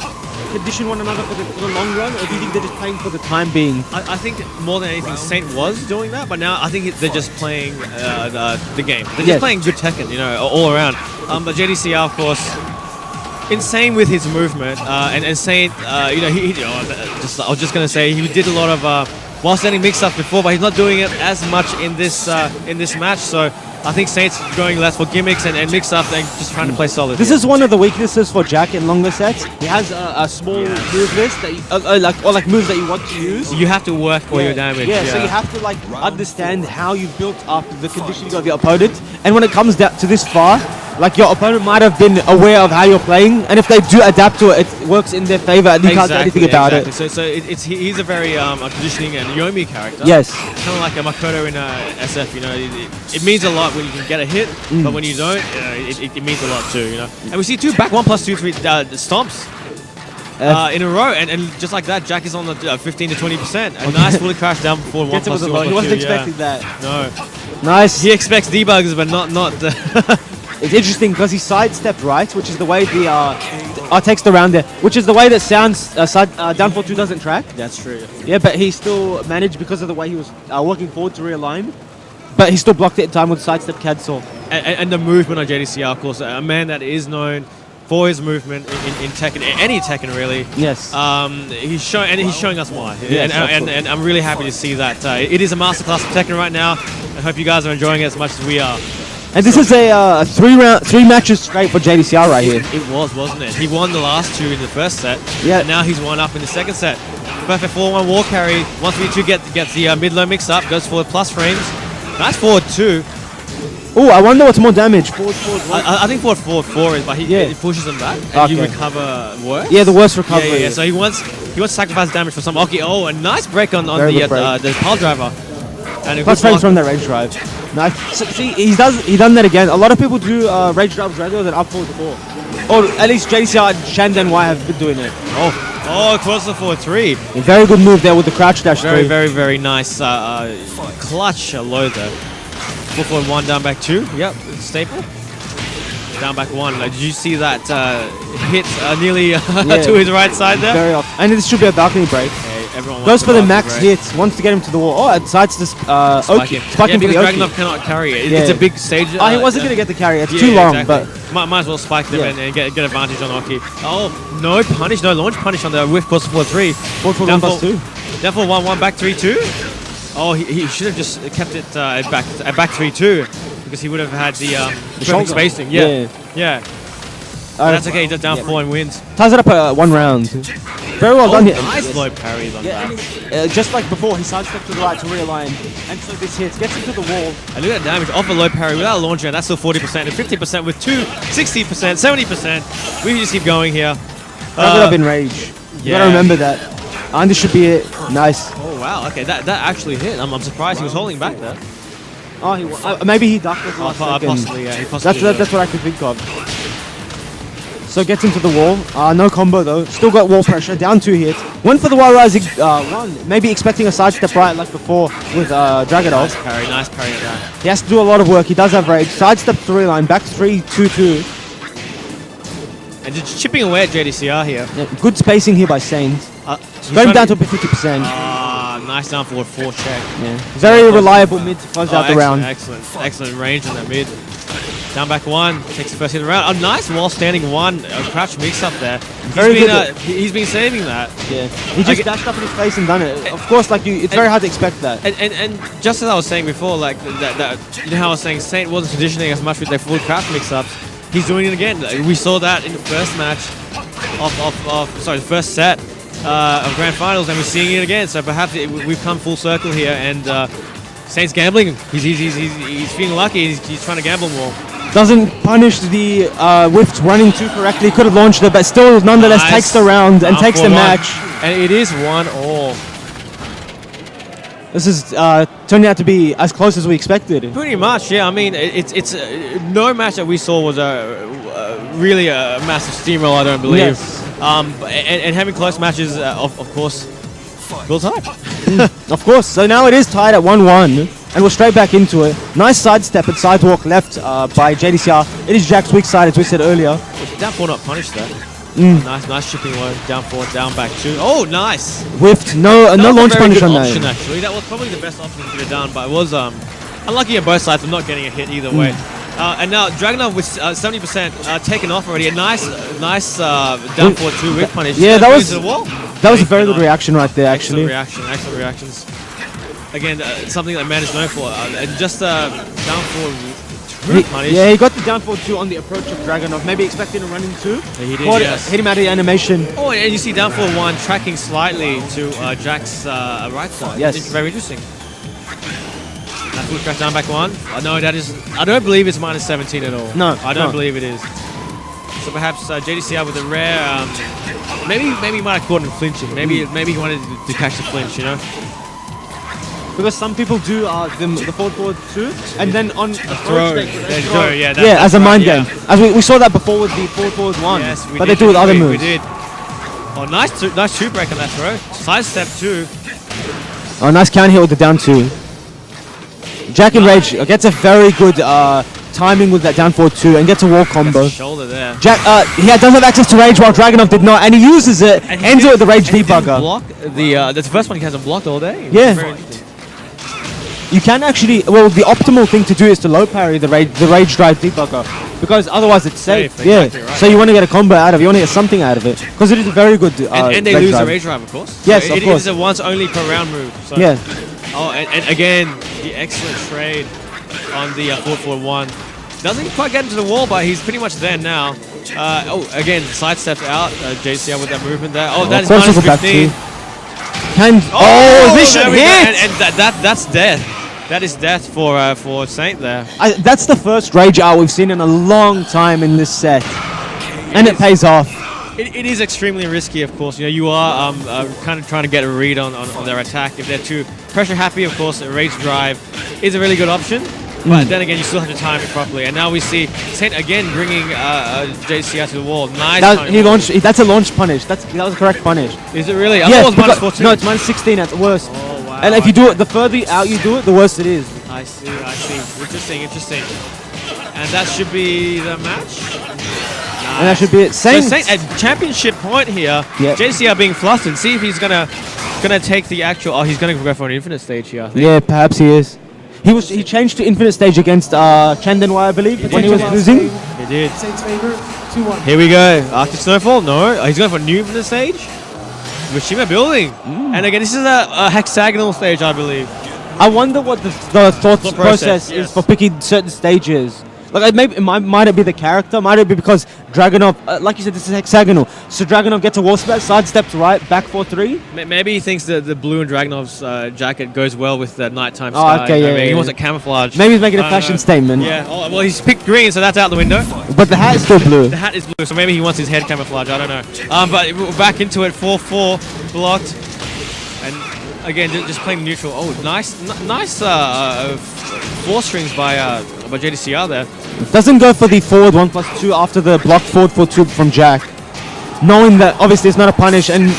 condition one another for the long run, or do you think they're just playing for the time being?
I think more than anything, Saint was doing that, but now I think they're just playing the game. They're just
Yes.
playing good Tekken, all around. But JDCR, of course, insane with his movement, and Saint, I was just gonna say he did a lot of while standing mix-ups before, but he's not doing it as much in this match. So I think Saint's going less for gimmicks and mix-ups and just trying to play solid.
This
here.
is one of the weaknesses for Jack in longer sets. He has a small move list that like moves that you want to use.
You have to work for your damage.
Yeah, so you have to understand how you built up the conditioning of your opponent. And when it comes down to this far, like your opponent might have been aware of how you're playing, and if they do adapt to it, it works in their favor, and you can't do anything about it.
So he's a very conditioning and Yomi character.
Yes.
Kind of like a Makoto in SF. It means a lot when you can get a hit, but when you don't, it means a lot too. And we see 2 back 1+2/3 stomps. In a row, and just like that, Jack is on the 15 to 20%. A nice fully crash down before 1+2.
Gets it with the low. He wasn't expecting that.
No,
Nice.
he expects debugs, but not.
It's interesting because he sidestepped right, which is the way the takes the round there, which is the way that sounds down 4-2 doesn't track.
That's true.
Yeah, but he still managed because of the way he was working forward to realign. But he still blocked it in time with sidestep cancel.
And the movement on JDCR, of course, a man that is known for his movement in Tekken, any Tekken really.
Yes.
He's showing us why.
Yes,
and I'm really happy to see that. It is a masterclass of Tekken right now. I hope you guys are enjoying it as much as we are.
And this is a 3 matches straight for JDCR right here.
It was, wasn't it? He won the last 2 in the first set.
Yeah.
And now he's 1 up in the second set. Perfect 4-1 wall carry. Once V2 gets the mid-low mix up, goes forward plus frames. Nice forward 2.
Oh, I wonder what's more damage. Forward,
I think forward 4 is, but he pushes him back and you
Okay.
recover worse.
Yeah, the worst recovery.
Yeah. So he wants to sacrifice damage for some. Okay. Oh, a nice break on
Very good break.
the pile driver. And a
Plus
good
frames
block.
from that range drive. Nice. So, see, he done that again. A lot of people do range drives regular than up forward 4. Or at least JDCR and Shandan Y have been doing it.
Oh, across the 4-3.
A very good move there with the crouch dash
Very,
3.
very, very nice clutch low there. 4-1 down back 2. Yep, staple. Down back 1. Did you see that hit nearly to his right side there?
Very off. And this should be a balcony break.
Okay, everyone
Goes
wants
for the
balcony
max
break.
hit. Wants to get him to the wall. Oh, and sides this
Spike
Oki.
him.
Spike
Yeah,
him for the
because
Oki.
Dragunov cannot carry it.
Yeah.
It's a big stage.
He wasn't going to get the carry. It's
yeah,
too long,
exactly.
but
Might as well spike them
Yeah.
and get advantage on Oki. Oh, no punish, no launch punish on the whiff course 4-3.
4
Down
1+2.
Down for 1-1 back 3-2. Oh, he should have just kept it at back 3-2 because he would have had the perfect
shoulder.
spacing.
Yeah.
Yeah. But that's okay. He does down 4 and wins.
Ties it up 1 round. Very well done here.
Nice low parries on
Yeah,
that.
and just like before, he sidestepped to the right to realign, and so this hits, gets him to the wall.
And look at that damage off a low parry without a launcher. That's still 40% and 50% with 2, 60%, 70%. We just keep going here.
Wrap it up in rage. You
yeah.
gotta remember that. And this should be it. Nice.
Oh wow. Okay, that actually hit. I'm surprised he was holding back there.
Oh, maybe he ducked it last second.
Possibly, yeah. He possibly
That's what I could think of. So gets into the wall. No combo though. Still got wall pressure. Down 2 hits. Went for the wall rising 1. Maybe expecting a sidestep right like before with Dragonov.
Nice parry there.
He has to do a lot of work. He does have rage. Sidestep 3 line. Back 3, 2-2.
And just chipping away at JDCR here.
Yeah, good spacing here by Saint. Got him down to 50%.
Nice down forward 4 check.
Yeah. Very reliable mid to close out the round.
Excellent range on that mid. Down back 1, takes the first hit of the round. Nice wall standing 1, crouch mix up there. He's been saving that.
Yeah, he just dashed up in his face and done it. Of course, like it's very hard to expect that.
And just as I was saying before, like that you know how I was saying Saint wasn't conditioning as much with their full crouch mix ups. He's doing it again. We saw that in the first match the first set of Grand Finals, and we're seeing it again. So perhaps we've come full circle here, and Saint's gambling. He's feeling lucky. He's trying to gamble more.
Doesn't punish the whiffed running too correctly. Could have launched it, but still, nonetheless, takes the round and takes the match.
And it is 1-all.
This is turning out to be as close as we expected.
Pretty much, yeah. I mean, it's no match that we saw was really a massive steamroll. I don't believe.
Yes.
And having close matches, of course, builds hype.
Of course. So now it is tied at 1-1, and we're straight back into it. Nice sidestep and sidewalk left by JDCR. It is Jack's weak side, as we said earlier.
Down 4 not punished there. Nice chipping low. Down 4, down back 2. Oh, nice.
Whiffed. No launch punish on that.
Actually, that was probably the best option to get done, but it was unlucky on both sides of not getting a hit either way. And now Dragonov with 70% taken off already. A nice down 4-2 whip punish.
Yeah, that was a very good
on.
reaction right there. Actually,
excellent reactions. Again, something that man is known for. And just down 4 whip punish.
Yeah, he got the down 4-2 on the approach of Dragonov. Maybe expecting a run in 2.
Yeah, he did. Yes.
Hit him out of the animation.
Oh, and you see down 4-1 tracking slightly to Jack's right side.
Yes,
it's very interesting. That full crash down back 1. No, that is. I don't believe it's minus 17 at all.
No,
I don't believe it is. So perhaps JDCR with a rare. Maybe he might have caught him flinching. Maybe he wanted to catch the flinch. You know.
Because some people do the forward 2, and then on a
throw.
As a mind game. As we saw that before with the forward 1.
Yes,
but they do with other moves.
We did. Oh, nice two break on that throw. Side step 2.
Oh, nice counter hit with the down 2. Jack and Rage gets a very good timing with that down 4-2 and gets a wall combo.
Shoulder there.
Jack, he does have access to Rage while Dragonov did not, and he uses it, ends it with the Rage debugger.
Block that's the first one he hasn't blocked all day.
Yeah. You can actually, the optimal thing to do is to low parry the Rage Drive debugger, because otherwise it's safe.
Exactly right.
So you want to get a combo out of it, you want to get something out of it, because it is a very good
and they lose the Rage Drive, of course.
Yes,
so
of course.
It is a once only per round move. So.
Yeah.
Oh, and again, the excellent trade on the 4-4-1. Doesn't quite get into the wall, but he's pretty much there now. Again, sidesteps out. JCR with that movement there. Oh, that is minus 15.
This should hit!
And that's death. That is death for Saint there.
That's the first Rage art we've seen in a long time in this set. And it pays off.
It is extremely risky, of course. You know, you are kind of trying to get a read on their attack. If they're too pressure happy, of course, a Rage Drive is a really good option. But then again, you still have to time it properly. And now we see Saint again bringing JCR to the wall. Nice.
That's a launch punish. That was a correct punish.
Is it really?
Yeah,
it was minus 14.
No, it's minus 16 at the worst.
Oh, wow.
And if you do it, the further out you do it, the worse it is.
I see. Interesting. And that should be the match. Nice.
And that should be it.
Saint at championship point here.
Yep.
JCR being flustered. See if he's gonna take the actual. Oh, he's gonna go for an infinite stage here. I think.
Yeah, perhaps he is. He changed to infinite stage against Chandenwai, I believe, when he was losing.
He did.
Saints favor 2-1.
Here we go. Arctic Snowfall. No, he's going for a new infinite stage. Mishima building. And again, this is a hexagonal stage, I believe.
I wonder what the thought process is for picking certain stages. Like maybe might it be the character? Might it be because Dragonov, like you said, this is hexagonal. So Dragonov gets a wall smash, sidesteps right, back 4-3.
Maybe he thinks that the blue in Dragonov's jacket goes well with the nighttime sky.
Oh, okay,
He wants it camouflage.
Maybe he's making a fashion statement.
Yeah. Oh, well, he's picked green, so that's out the window.
But the hat is still blue.
The hat is blue, so maybe he wants his head camouflage. I don't know. But we're back into it. 4-4 blocked, and again just playing neutral. Oh, nice 4 strings by JDCR there.
Doesn't go for the forward 1+2 after the blocked forward for 2 from Jack. Knowing that obviously it's not a punish and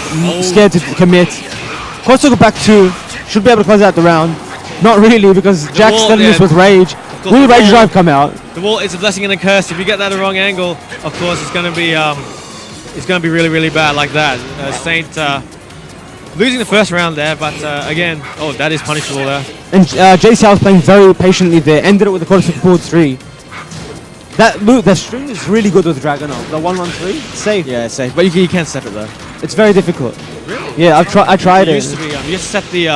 scared to commit. Course took it back 2. Should be able to close out the round. Not really because Jack's
wall,
studying this
yeah.
with Rage. Will
the
Rage
wall-
Drive come out?
The wall is a blessing and a curse. If you get that the wrong angle, of course it's going to be really, really bad like that. Saint losing the first round there, but again, that is punishable there.
And JCL was playing very patiently there. Ended it with the quarter forward 3. That string is really good with Dragunov. The 1-1-3, safe.
Yeah, safe. But you can't step it though.
It's very difficult.
Really?
Yeah, I tried
It
it.
used to be. You have to set the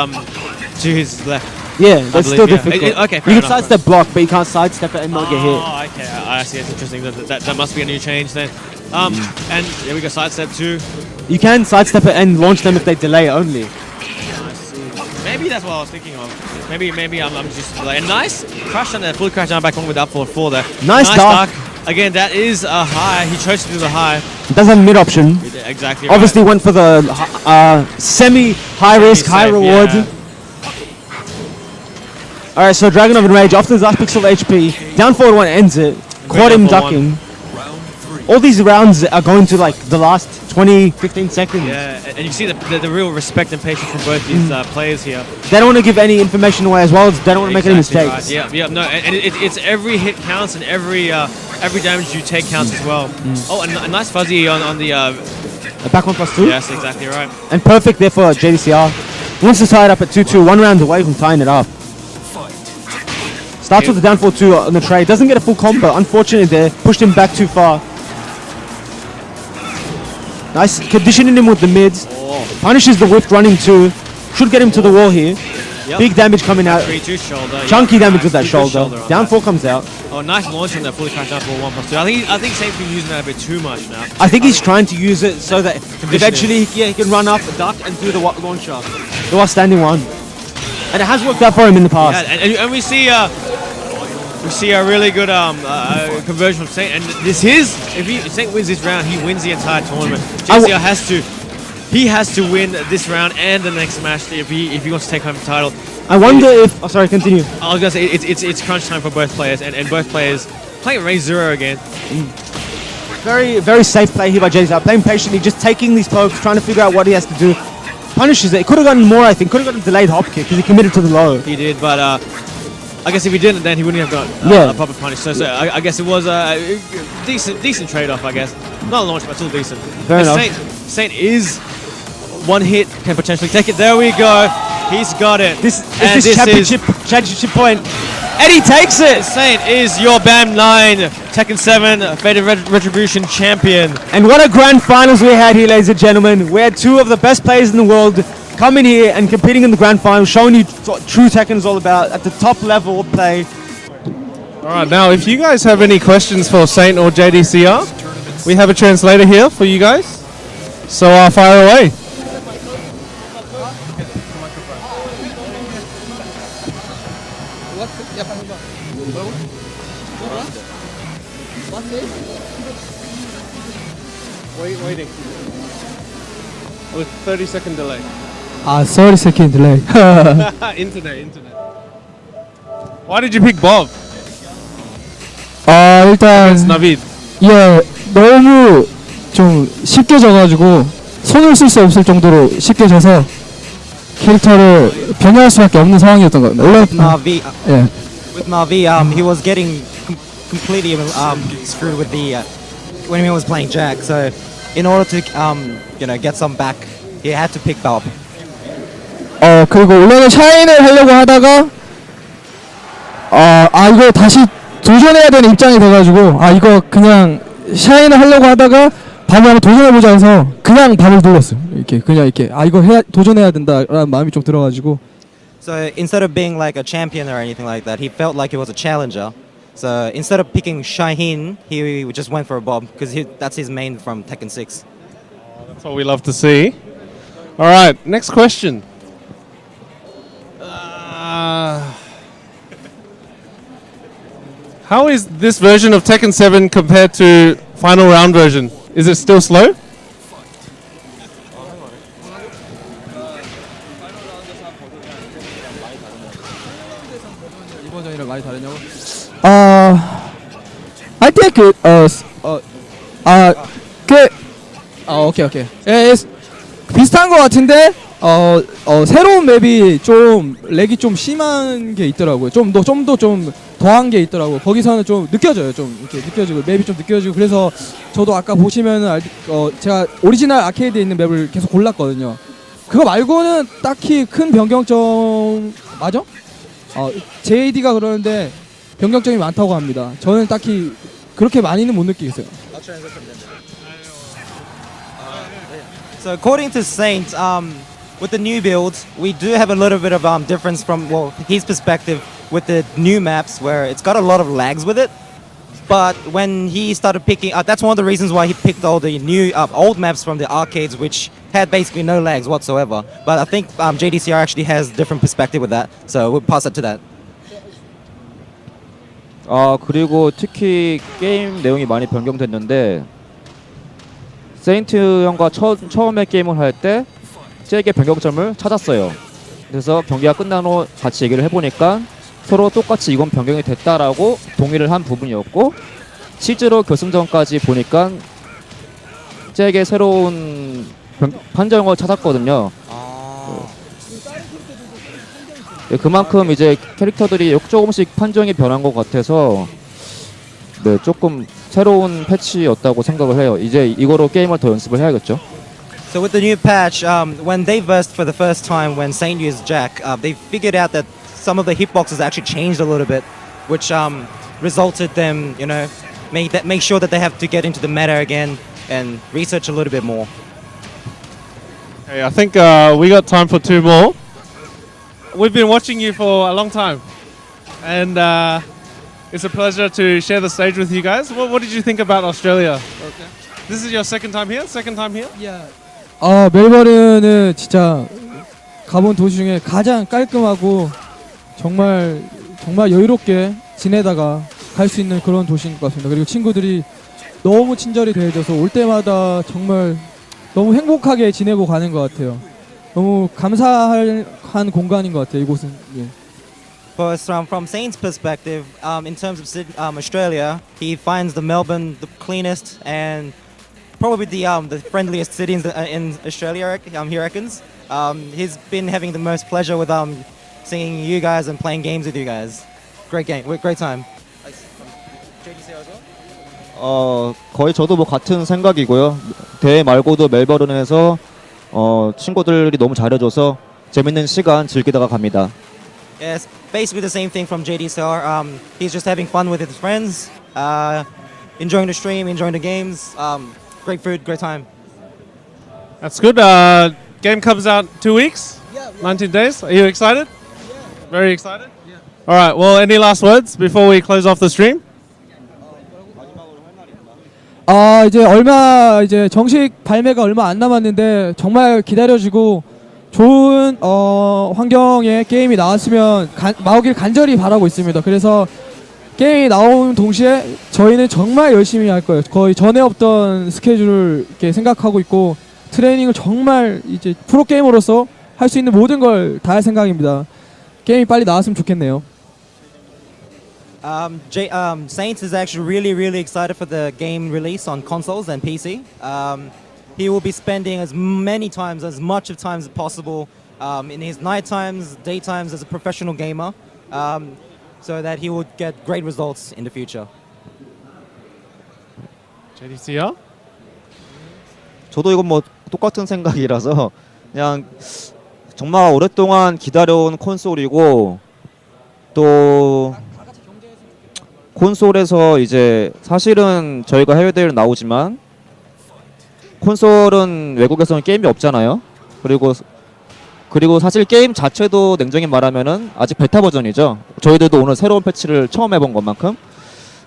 to his left.
Yeah, that's
believe,
still
yeah.
difficult.
Okay, fair
you can
enough,
sidestep block, but you can't sidestep it and not get hit.
Oh, okay. I see. It's interesting. That must be a new change then. And there we go. Sidestep 2.
You can sidestep it and launch them if they delay only.
I see. Maybe that's what I was thinking of. Maybe I'm just like nice crash on there. Full crash down back one with up for 4 there.
Nice dark.
Again, that is a high. He chose to do the high.
Does have a mid option.
Exactly.
Obviously went for the semi high risk, high
Semi-safe,
reward.
yeah.
Alright, so Dragunov in Rage after the last pixel of HP. Down forward 1 ends it. Caught him
down forward
ducking. All these rounds are going to like the last 20, 15 seconds.
Yeah, and you see the real respect and patience from both these players here.
They don't want to give any information away as well as they don't want to make any
Exactly
mistakes.
right. Yeah, no, and it's every hit counts and every damage you take counts as well. Oh, and a nice fuzzy on the.
A back 1+2.
Yes, exactly right.
And perfect there for JDCR. Wants to tie it up at 2-2, 1 round away from tying it up. Starts with the down 4-2 on the trade. Doesn't get a full combo. Unfortunately there. Pushed him back too far. Nice. Conditioning him with the mids. Punishes the whiff running 2. Should get him to the wall here.
Yep.
Big damage coming out.
3-2 shoulder.
Chunky
yeah,
damage with that
Good
shoulder.
on
Down
that.
4 comes out.
Oh, nice launch on that fully crash down for 1+2. I think Saint's been using that a bit too much now.
I think he's trying to use it so that eventually he can run up, duck, and do the launcher. The while standing one. And it has worked out for him in the past.
Yeah, and we see a really good conversion from Saint. And this is if Saint wins this round, he wins the entire tournament. JCR has to win this round and the next match if he wants to take home the title.
I wonder if... Oh, sorry, continue.
I was gonna say it's crunch time for both players, and both players playing Raise 0 again.
Very, very safe play here by JDCR. Playing patiently, just taking these pokes, trying to figure out what he has to do. Punishes it. He could have gotten more, I think. Could have gotten a delayed hop kick because he committed to the low.
He did, but I guess if he didn't, then he wouldn't have got a proper punish. So I guess it was a decent trade-off, I guess. Not a launch, but still decent.
Fair enough.
Saint is one hit, can potentially take it. There we go. He's got it.
This is championship point. And he takes it!
Saint is your BAM 9 Tekken 7 Faded Retribution champion.
And what a grand finals we had here, ladies and gentlemen. We had 2 of the best players in the world coming here and competing in the grand final, showing you what true Tekken is all about at the top level of play.
Alright, now if you guys have any questions for Saint or JDCR, we have a translator here for you guys. So fire away. Waiting. With 30-second delay.
30second delay.
internet. Why did you pick Bob?
일단
Navid.
예, 너무 좀 쉽게 져가지고 손을 쓸 수 없을 정도로 쉽게 져서 캐릭터를 변형할 수밖에 없는 상황이었던 것 같아요. 원래
Navi,
예.
with Navi, he was getting completely screwed with the when he was playing Jack. So, in order to get some back, he had to pick Bob.
그리고 원래는 샤인을 하려고 하다가 이거 다시 도전해야 되는 입장이 돼가지고 이거 그냥 샤인을 하려고 하다가 밤에 한번 도전해보자 해서 그냥 밤을 눌렀어요. 이렇게 이거 도전해야 된다라는 마음이 좀 들어가지고.
So instead of being like a champion or anything like that, he felt like he was a challenger. So instead of picking Shaheen, he just went for a Bob because that's his main from Tekken 6.
That's what we love to see. Alright, next question. How is this version of Tekken 7 compared to final round version? Is it still slow?
take 오케이. 예, 비슷한 것 같은데 새로운 맵이 좀 렉이 좀 심한 게 있더라고요. 좀 더한 게 있더라고요. 거기서는 좀 느껴져요. 좀 이렇게 느껴지고 맵이 좀 느껴지고 그래서 저도 아까 보시면은 제가 오리지널 아케이드에 있는 맵을 계속 골랐거든요. 그거 말고는 딱히 큰 변경점 맞아? JD가 그러는데 변경점이 많다고 합니다. 저는 딱히 그렇게 많이는 못 느끼겠어요.
So according to Saint, with the new build, we do have a little bit of difference from his perspective with the new maps, where it's got a lot of lags with it. But when he started picking, that's one of the reasons why he picked all the new old maps from the arcades, which had basically no lags whatsoever. But I think JDCR actually has a different perspective with that, so we'll pass it to that.
그리고 특히 게임 내용이 많이 변경됐는데 세인트 형과 처음에 게임을 할 때 잭의 변경점을 찾았어요. 그래서 경기가 끝난 후 같이 얘기를 해보니까 서로 똑같이 이건 변경이 됐다라고 동의를 한 부분이었고 실제로 결승전까지 보니까 잭의 새로운 판정을 찾았거든요. 네, 그만큼 이제 캐릭터들이 조금씩 판정이 변한 것 같아서 네, 조금 새로운 패치였다고 생각을 해요. 이제 이거로 게임을 더 연습을 해야겠죠.
So with the new patch, when they versed for the first time when Saint used Jack, they figured out that some of the hitboxes actually changed a little bit, which resulted them, make sure that they have to get into the meta again and research a little bit more.
Okay, I think we got time for two more. We've been watching you for a long time, and it's a pleasure to share the stage with you guys. What did you think about Australia? Okay. This is your second time here? Second time here?
Yeah. 멜버른은 진짜 가본 도시 중에 가장 깔끔하고 정말 여유롭게 지내다가 갈 수 있는 그런 도시인 것 같습니다. 그리고 친구들이 너무 친절히 대해줘서 올 때마다 정말 너무 행복하게 지내고 가는 것 같아요. 너무 감사한 공간인 것 같아요. 이곳은. 예.
But from Saint's perspective, in terms of Australia, he finds the Melbourne the cleanest and probably the friendliest city in Australia. He reckons. He's been having the most pleasure with seeing you guys and playing games with you guys. Great time.
거의 저도 뭐 같은 생각이고요. 대회 말고도 멜버른에서 친구들이 너무 잘해줘서 재밌는 시간 즐기다가 갑니다.
Yes, basically the same thing from JDCR. He's just having fun with his friends, enjoying the stream, enjoying the games. Great food, great time.
That's good. Game comes out 2 weeks, 19 days. Are you excited? Yeah. Very excited? Yeah. All right, well, any last words before we close off the stream?
이제 정식 발매가 얼마 안 남았는데 정말 기다려지고 좋은 환경의 게임이 나왔으면 나오길 간절히 바라고 있습니다. 그래서 게임이 나오는 동시에 저희는 정말 열심히 할 거예요. 거의 전에 없던 스케줄을 이렇게 생각하고 있고 트레이닝을 정말 이제 프로 게이머로서 할 수 있는 모든 걸 다 할 생각입니다. 게임이 빨리 나왔으면 좋겠네요.
Saints is actually really excited for the game release on consoles and PC. He will be spending as much time as possible in his night times, daytimes as a professional gamer, so that he will get great results in the future.
JDCR?
저도 이건 뭐 똑같은 생각이라서 그냥 정말 오랫동안 기다려온 콘솔이고 또 콘솔에서 이제 사실은 저희가 해외대회를 나오지만 콘솔은 외국에서는 게임이 없잖아요. 그리고 사실 게임 자체도 냉정히 말하면은 아직 베타 버전이죠. 저희들도 오늘 새로운 패치를 처음 해본 것만큼.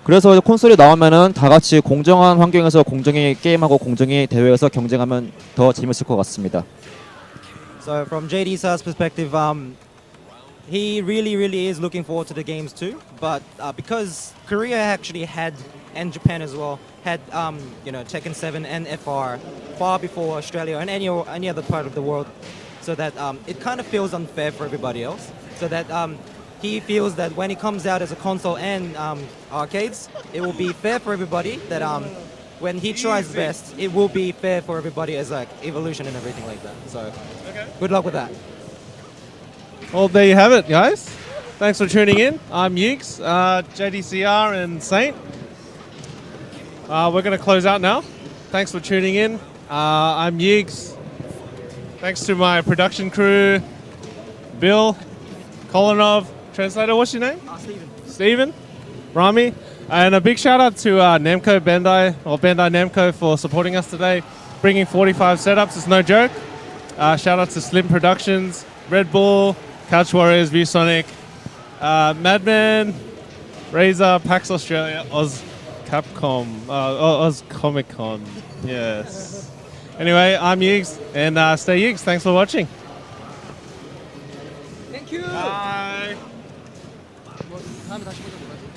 그래서 콘솔이 나오면은 다 같이 공정한 환경에서 공정히 게임하고 공정히 대회에서 경쟁하면 더 재밌을 것 같습니다.
So from JDCR's perspective, he really is looking forward to the games too. But because Korea actually had, and Japan as well, had Tekken 7 and FR far before Australia and any other part of the world, so that it kind of feels unfair for everybody else. So that he feels that when it comes out as a console and arcades, it will be fair for everybody. That when he tries best, it will be fair for everybody as like evolution and everything like that. So, good luck with that.
Well, there you have it, guys. Thanks for tuning in. I'm Yeeks, JDCR, and Saint. We're going to close out now. Thanks for tuning in. I'm Yeeks. Thanks to my production crew, Bill, Kolinov, translator, what's your name? Steven, Rami. And a big shout out to Namco Bandai, or Bandai Namco, for supporting us today, bringing 45 setups. It's no joke. Shout out to Slim Productions, Red Bull, Couch Warriors, ViewSonic, Madman, Razer, PAX Australia, Oz Capcom, Oz Comic Con. Yes. Anyway, I'm Yeeks, and stay Yeeks. Thanks for watching.
Thank you.
Bye.
다음에 다시 보자.